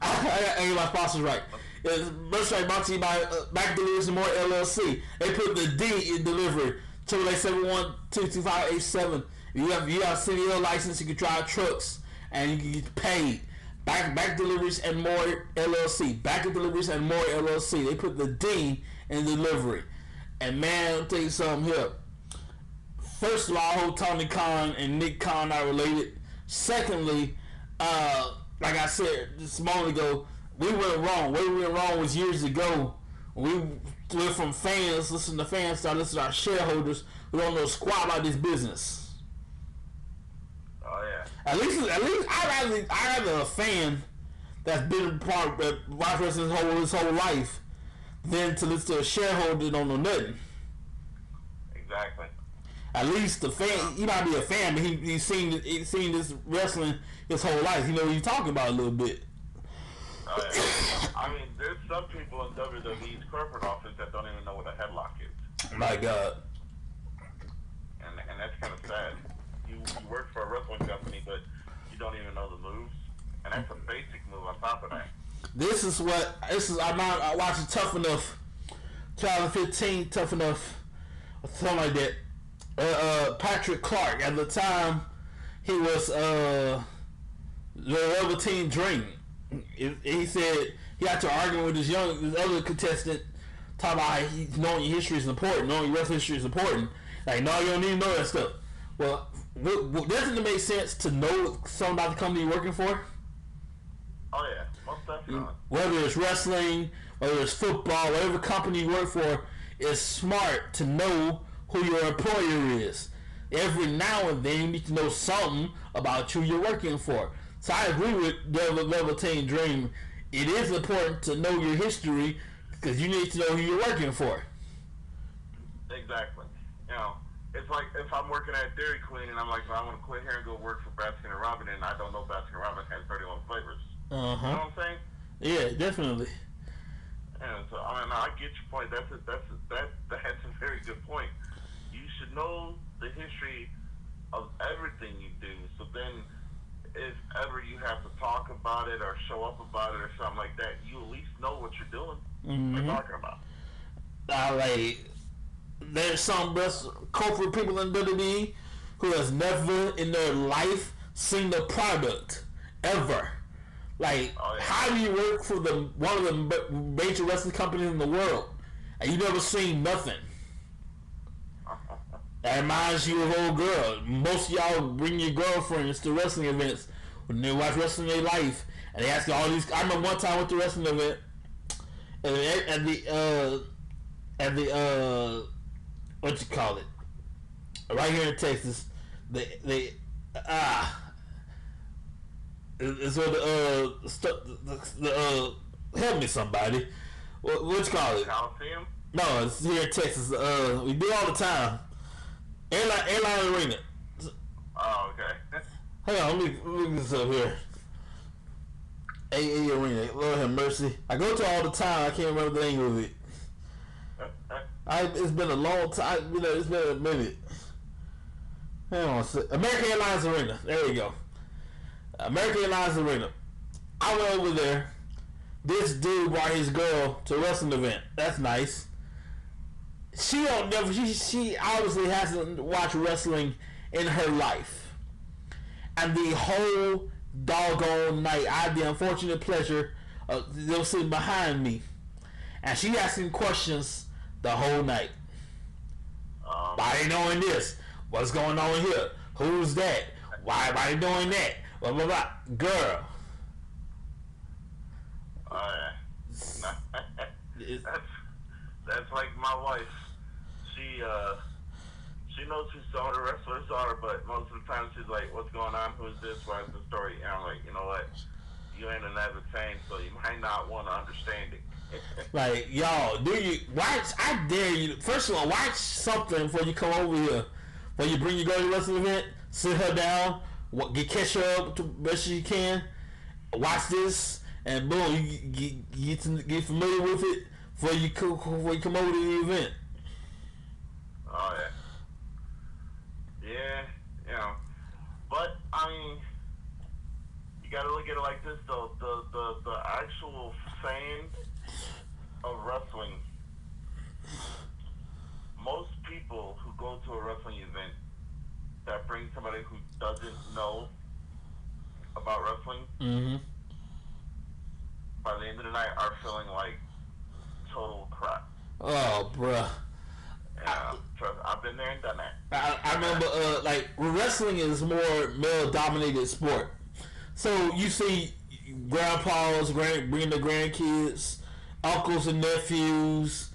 I ain't my sponsors right. Wrestle brought to you by Back Deliveries and More LLC. They put the D in delivery. 871-225-87. If you have a CDL license, you can drive trucks and you can get paid. Back Deliveries and More LLC. Back Deliveries and More LLC. They put the D in delivery. And man, I'll tell you something here. First of all, I hope Tony Khan and Nick Khan are related. Secondly, like I said just a moment ago, we went wrong. Where we went wrong was years ago. We went from fans, listen to fans, started listening to our shareholders who don't know squat about this business. Oh yeah. At least I'd rather a fan that's been a part of watch wrestling his whole life than to listen to a shareholder that don't know nothing. Exactly. At least the fan, he might be a fan, but he's seen this wrestling his whole life. He know what he's talking about a little bit. I mean, there's some people in WWE's corporate office that don't even know what a headlock is. My God. And that's kind of sad. You work for a wrestling company, but you don't even know the moves. And that's a basic move on top of that. I'm not watching Tough Enough, 2015, Tough Enough, or something like that. Patrick Clark, at the time, he was the Velveteen Dream. He said he got to arguing with this other contestant, talking about knowing your history is important, knowing your wrestling history is important. Like, no, you don't need to know that stuff. Well, doesn't it make sense to know something about the company you're working for? Oh yeah, most definitely. Whether it's wrestling, whether it's football, whatever company you work for, it's smart to know who your employer is. Every now and then you need to know something about who you're working for. So I agree with Velveteen Dream. It is important to know your history because you need to know who you're working for. Exactly. You know, it's like if I'm working at Dairy Queen and I'm like, well, I want to quit here and go work for Baskin and Robbins, and I don't know Baskin and Robbins has 31 flavors. You know what I'm saying? Yeah, definitely. And so I get your point. That's a very good point. You should know the history of everything you do. So then, if ever you have to talk about it or show up about it or something like that, you at least know what you're doing. Or talking about. Like, there's some corporate people in WWE who has never in their life seen the product ever. Like, how do you work for one of the major wrestling companies in the world and you never seen nothing? That reminds you of old girl. Most of y'all bring your girlfriends to wrestling events when they watch wrestling in their life, and they ask you all these. I remember one time I went to a wrestling event, and at the what you call it, right here in Texas, it's where the help me somebody. What you call it? Coliseum? No, it's here in Texas. We do all the time. Airline Arena. Oh, okay. Hang on, let me look this up here. AA Arena. Lord have mercy. I go to all the time. I can't remember the name of it. It's been a long time. You know, it's been a minute. Hang on. American Airlines Arena. There you go. American Airlines Arena. I went over there. This dude brought his girl to a wrestling event. That's nice. She obviously hasn't watched wrestling in her life. And the whole doggone night, I had the unfortunate pleasure of them sitting behind me. And she asking questions the whole night. Why they doing this? What's going on here? Who's that? Why they doing that? Blah, blah, blah. Girl. That's like my wife. She knows who some of the wrestlers are, but most of the time she's like, what's going on? Who's this? What's the story? And I'm like, you know what? You ain't an avid fan, so you might not want to understand it. Like, y'all, do you watch? I dare you. First of all, watch something before you come over here. When you bring your girl to a wrestling event, sit her down, catch her up to best you can. Watch this, and boom, you get familiar with it before you come over to the event. Oh yeah, you know. But I mean, you gotta look at it like this though. The actual fan of wrestling, most people who go to a wrestling event that bring somebody who doesn't know about wrestling, by the end of the night are feeling like total crap. Oh, bruh. Yeah, trust, I've been there and done that. I remember, like, wrestling is more male-dominated sport. So you see grandpas bringing the grandkids, uncles and nephews,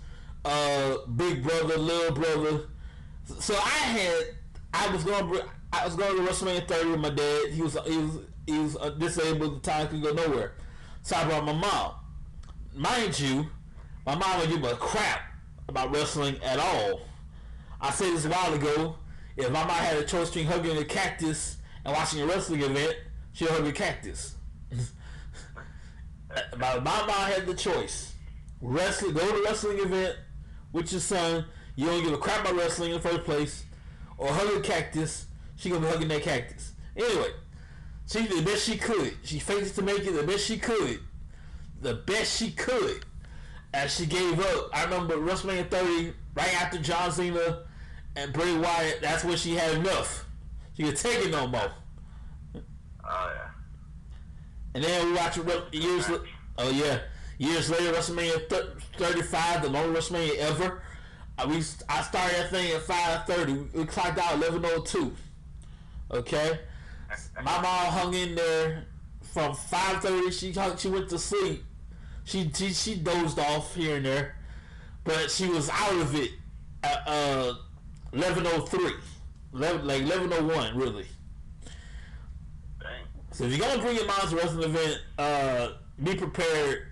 big brother, little brother. So I was going to WrestleMania 30 with my dad. He was disabled at the time, couldn't go nowhere. So I brought my mom. Mind you, my mom would give a crap about wrestling at all. I said this a while ago. If my mom had a choice between hugging a cactus and watching a wrestling event, she'll hug a cactus. My mom had the choice. Go to a wrestling event with your son. You don't give a crap about wrestling in the first place. Or hug a cactus. She gonna be hugging that cactus. Anyway, she did the best she could. She faked it to make it the best she could. The best she could. As she gave up. I remember WrestleMania 30, right after John Cena and Bray Wyatt, that's when she had enough. She could take it no more. Oh yeah. And then we watched years later, WrestleMania 35, the longest WrestleMania ever. I started that thing at 5:30. We clocked out 11:02. Okay, my mom hung in there from 5:30. She went to sleep She dozed off here and there, but she was out of it at 11:03, 11:01 really. Dang. So if you're gonna bring your mom to a wrestling event, be prepared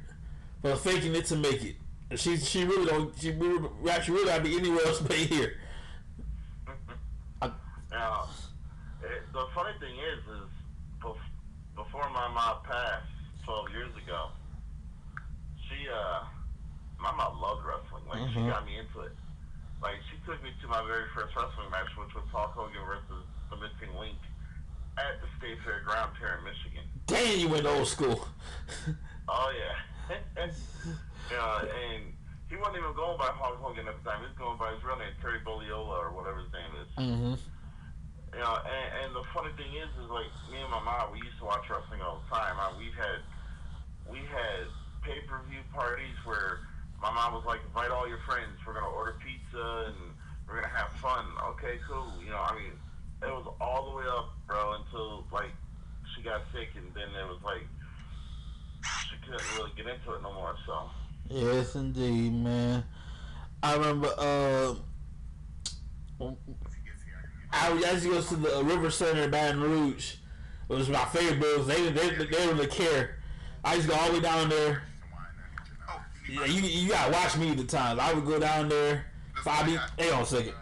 for faking it to make it. She really don't. She really gotta be anywhere else but here. Now, the funny thing is before my mom passed 12 years ago, my mom loved wrestling. Like, she got me into it. Like, she took me to my very first wrestling match, which was Hulk Hogan versus The Missing Link at the State Fair grounds here in Michigan. Damn, you went old school. Oh, yeah. And he wasn't even going by Hulk Hogan at the time. He was going by his real name, Terry Bolliola, or whatever his name is. Mm-hmm. And the funny thing is like, me and my mom, we used to watch wrestling all the time. We had pay-per-view parties where my mom was like, invite all your friends. We're gonna order pizza and we're gonna have fun. Okay, cool. It was all the way up, bro, until like she got sick, and then it was like she couldn't really get into it no more. So. Yes, indeed, man. I remember. I used to go to the River Center in Baton Rouge. It was my favorite bills. They didn't really care. I used to go all the way down there. Yeah, you gotta watch me the times. I would go down there. Hang on a second.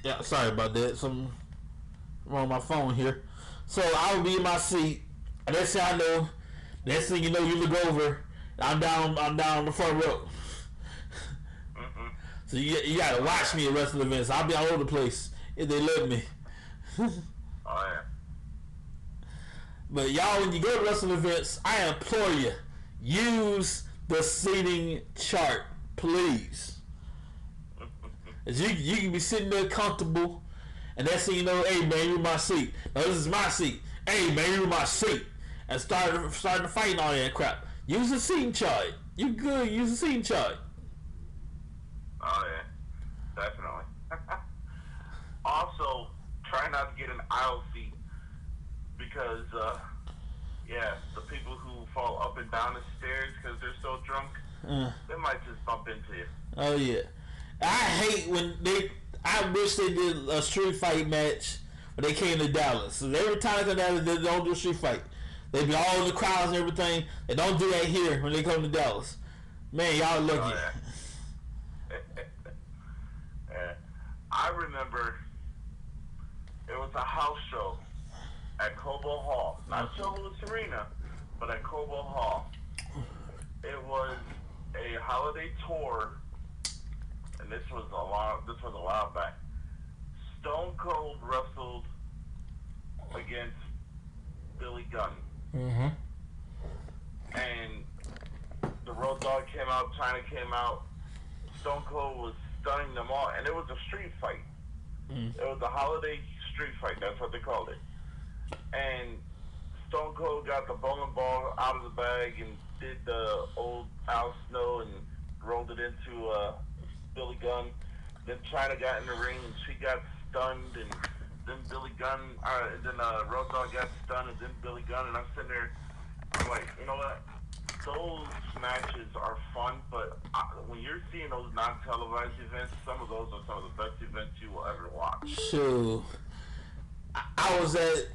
Yeah, sorry about that. Something wrong with my phone here. So I would be in my seat. And next thing I know, next thing you know, you look over. I'm down the front row. So you gotta watch me at wrestling events. I'll be all over the place if they let me. Oh yeah. But y'all, when you go to wrestling events, I implore you, use the seating chart, please. As you can be sitting there comfortable, and that's thing you know, hey man, you're in my seat. No, this is my seat. Hey man, you're in my seat. And start to fight and all that crap. Use the seating chart. You good? Use the seating chart. Oh yeah, definitely. Also, try not to get an aisle seat because, the people who fall up and down the stairs because they're so drunk, they might just bump into you. Oh yeah, I hate when I wish they did a street fight match when they came to Dallas. So every time they come to Dallas, they don't do a street fight. They be all in the crowds and everything. They don't do that here when they come to Dallas. Man, y'all lucky. Oh, yeah. I remember it was a house show at Cobo Hall. Not St. Louis Arena, but at Cobo Hall. It was a holiday tour, and this was a while back. Stone Cold wrestled against Billy Gunn. Mm-hmm. And the Road Dogg came out, China came out. Stone Cold was stunning them all, and it was a street fight. It was a holiday street fight. That's what they called it. And Stone Cold got the bowling ball out of the bag and did the old Al Snow and rolled it into Billy Gunn. Then China got in the ring and she got stunned, and then Billy Gunn, Road Dogg got stunned, and then Billy Gunn, and I'm sitting there, I'm like, you know what? Those matches are fun, but when you're seeing those non-televised events, some of those are some of the best events you will ever watch. Sure. I was at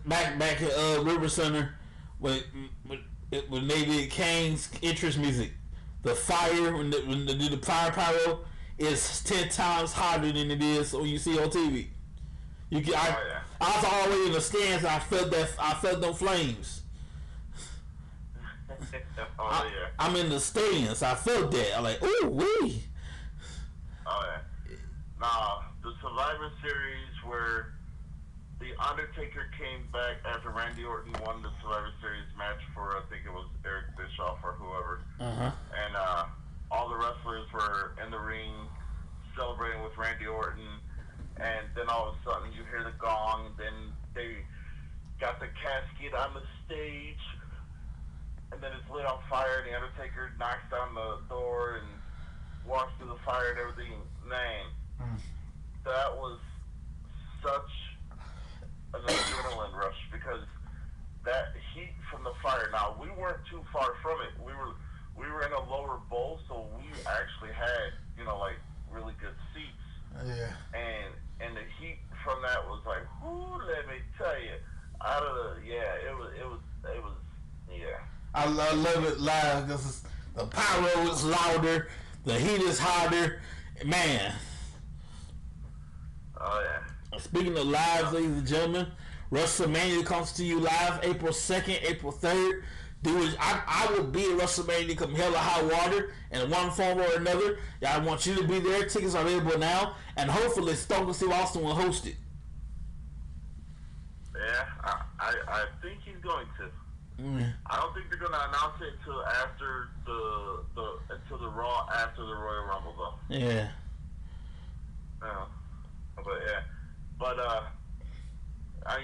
back at River Center when they did Kane's entrance music. The fire when they do the fire pyro is 10 times hotter than it is when you see on TV. I was all the way in the stands. And I felt them flames. I'm in the stands. I felt that. I'm like, ooh wee. Oh yeah. Now the Survivor Series where the Undertaker came back after Randy Orton won the Survivor Series match for, I think it was Eric Bischoff or whoever. And all the wrestlers were in the ring celebrating with Randy Orton, and then all of a sudden you hear the gong, and then they got the casket on the stage, and then it's lit on fire, and the Undertaker knocks down the door and walks through the fire and everything. Man, that was such an adrenaline rush because that heat from the fire. Now we weren't too far from it. We had, like really good seats. Yeah. And the heat from that was like, whoo, let me tell you. It was, yeah. I love it live because the pyro is louder, the heat is hotter, man. Oh yeah. Speaking of live, ladies and gentlemen, WrestleMania comes to you live April 2nd, April 3rd. I will be at WrestleMania come hell or high water in one form or another. I want you to be there. Tickets are available now, and hopefully Stone Cold Steve Austin will host it. Yeah, I think he's going to. I don't think they're going to announce it until after the Raw after the Royal Rumble though. Yeah. But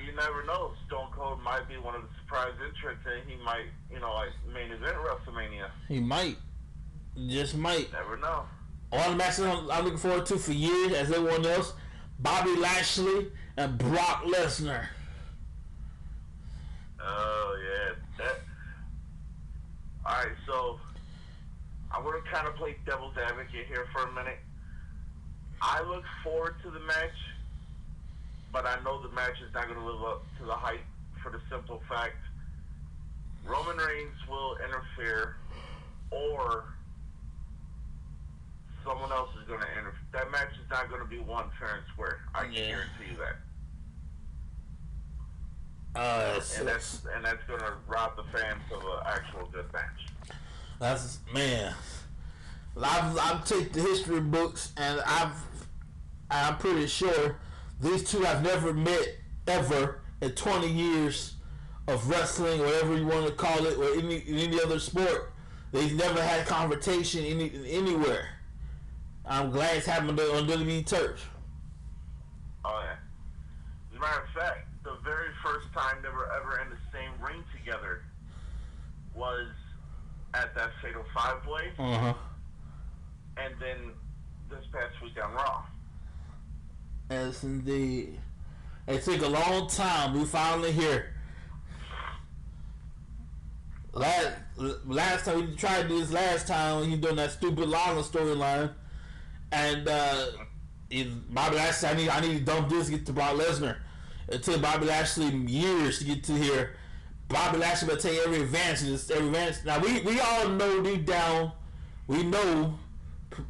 you never know. Stone Cold might be one of the surprise entrants, and he might, like main event WrestleMania. He might. Just might. Never know. All the matches I'm looking forward to for years, as everyone else, Bobby Lashley and Brock Lesnar. Oh yeah. All right, so I want to kind of play devil's advocate here for a minute. I look forward to the match, but I know the match is not going to live up to the hype for the simple fact Roman Reigns will interfere, or someone else is going to interfere. That match is not going to be won fair and square. I can guarantee you that. And that's going to rob the fans of an actual good match. That's, man. I've taken the history books, and I'm pretty sure these two have never met ever in 20 years of wrestling, whatever you want to call it, or any other sport. They've never had confrontation anywhere. I'm glad it's happened on WWE turf. Oh yeah. As a matter of fact, the very first time they were ever in the same ring together was at that Fatal 5-Way. And then this past week on Raw. Yes, indeed. It took a long time. We finally here. Last time we tried to do this last time when he doing that stupid Lana storyline, and Bobby Lashley, I need to dump this to get to Brock Lesnar. It took Bobby Lashley years to get to here. Bobby Lashley will take every advantage. Now we all know deep down, we know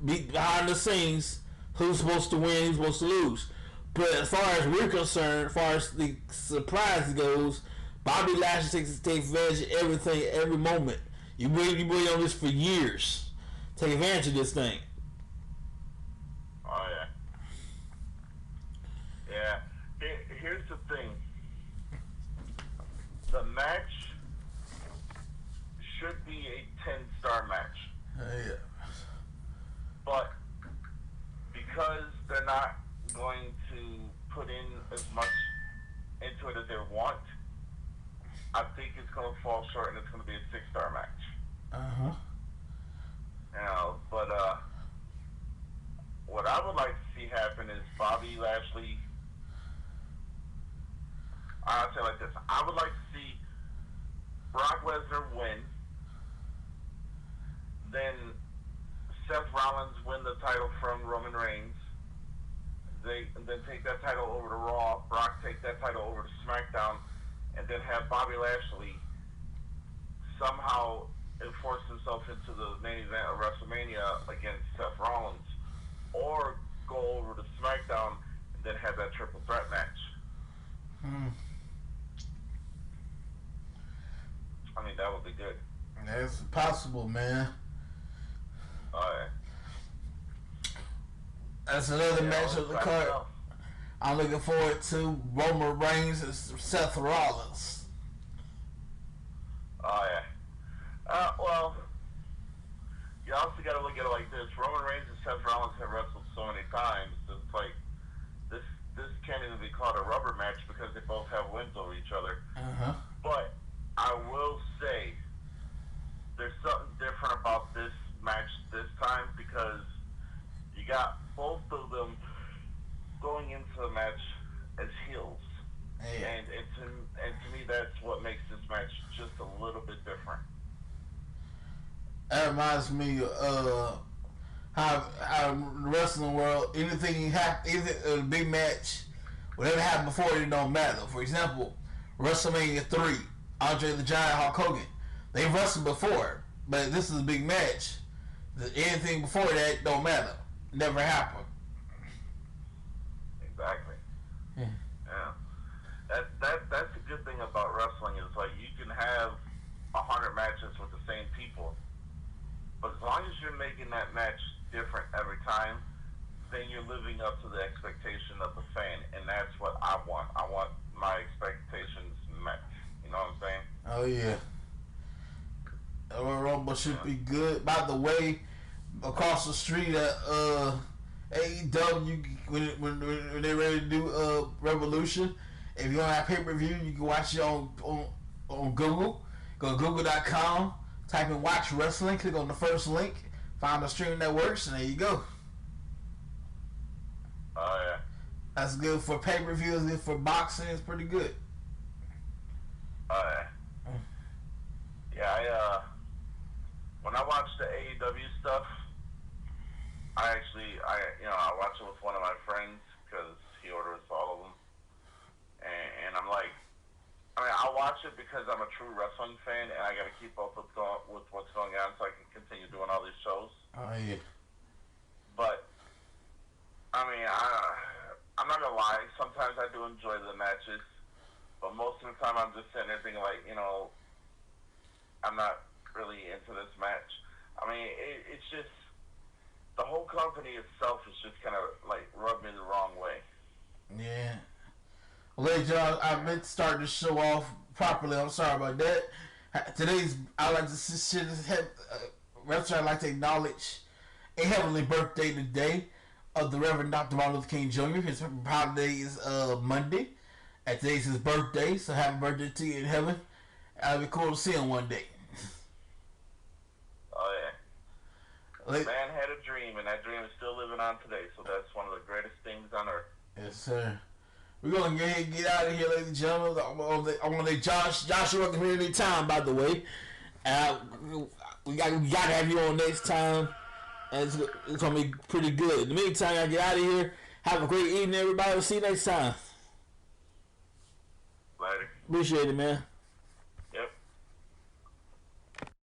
behind the scenes who's supposed to win, who's supposed to lose. But as far as we're concerned, as far as the surprise goes, Bobby Lashley takes advantage of everything, every moment. You wait on this for years. Take advantage of this thing. Oh yeah. Yeah. Here's the thing. The match should be a 10-star match. Yeah. But because they're not going to put in as much into it as they want, I think it's going to fall short, and it's going to be a 6-star match. But what I would like to see happen is Bobby Lashley. I'll say it like this: I would like to see Brock Lesnar win, then Seth Rollins win the title from Roman Reigns. They then take that title over to Raw. Brock take that title over to SmackDown, and then have Bobby Lashley somehow enforce himself into the main event of WrestleMania against Seth Rollins, or go over to SmackDown and then have that triple threat match. I mean, that would be good. That's possible, man. That's another match of the card. I'm looking forward to Roman Reigns and Seth Rollins. Oh yeah. Well, you also got to look at it like this: Roman Reigns and Seth Rollins have wrestled so many times. It's like this can't even be called a rubber match because they both have wins over each other. But I will say there's something different about this match this time because you got both of them going into the match as heels. And to me, that's what makes this match just a little bit different. That reminds me of how in the wrestling world, anything a big match, whatever happened before, it don't matter. For example, WrestleMania 3, Andre the Giant, Hulk Hogan, they wrestled before, but this is a big match. Anything before that don't matter. Never happened. Exactly. Yeah. Yeah. That's the good thing about wrestling is like you can have 100 matches with the same people, but as long as you're making that match different every time, then you're living up to the expectation of the fan, and that's what I want. I want my expectations met. You know what I'm saying? Oh yeah. Royal Rumble should be good. By the way, across the street at AEW, when they're ready to do Revolution, if you don't have pay-per-view, you can watch it on Google. Go to google.com, type in Watch Wrestling, click on the first link, find the streaming networks, and there you go. Oh yeah. That's good for pay-per-view. It's good for boxing. It's pretty good. Oh yeah. Yeah, when I watch the AEW stuff, I watch it with one of my friends because he orders all of them, and I'm like, I watch it because I'm a true wrestling fan, and I got to keep up with what's going on so I can continue doing all these shows. Oh yeah. But I'm not gonna lie. Sometimes I do enjoy the matches, but most of the time I'm just sitting there thinking like, I'm not really into this match. It's just the whole company itself is just kind of like rubbed me the wrong way. Yeah. Well, ladies and gentlemen, I meant to start this show off properly. I'm sorry about that. I like I'd like to acknowledge a heavenly birthday today of the Reverend Dr. Martin Luther King Jr. His holiday is Monday. And today's his birthday, so happy birthday to you in heaven. It'll be cool to see him one day. Oh yeah. The man had a dream, and that dream is still living on today. So that's one of the greatest things on earth. Yes, sir. We're gonna go ahead and get out of here, ladies and gentlemen. I want to let Joshua come here anytime, by the way. We got to have you on next time. And it's gonna be pretty good. In the meantime, I get out of here. Have a great evening, everybody. We'll see you next time. Later. Appreciate it, man.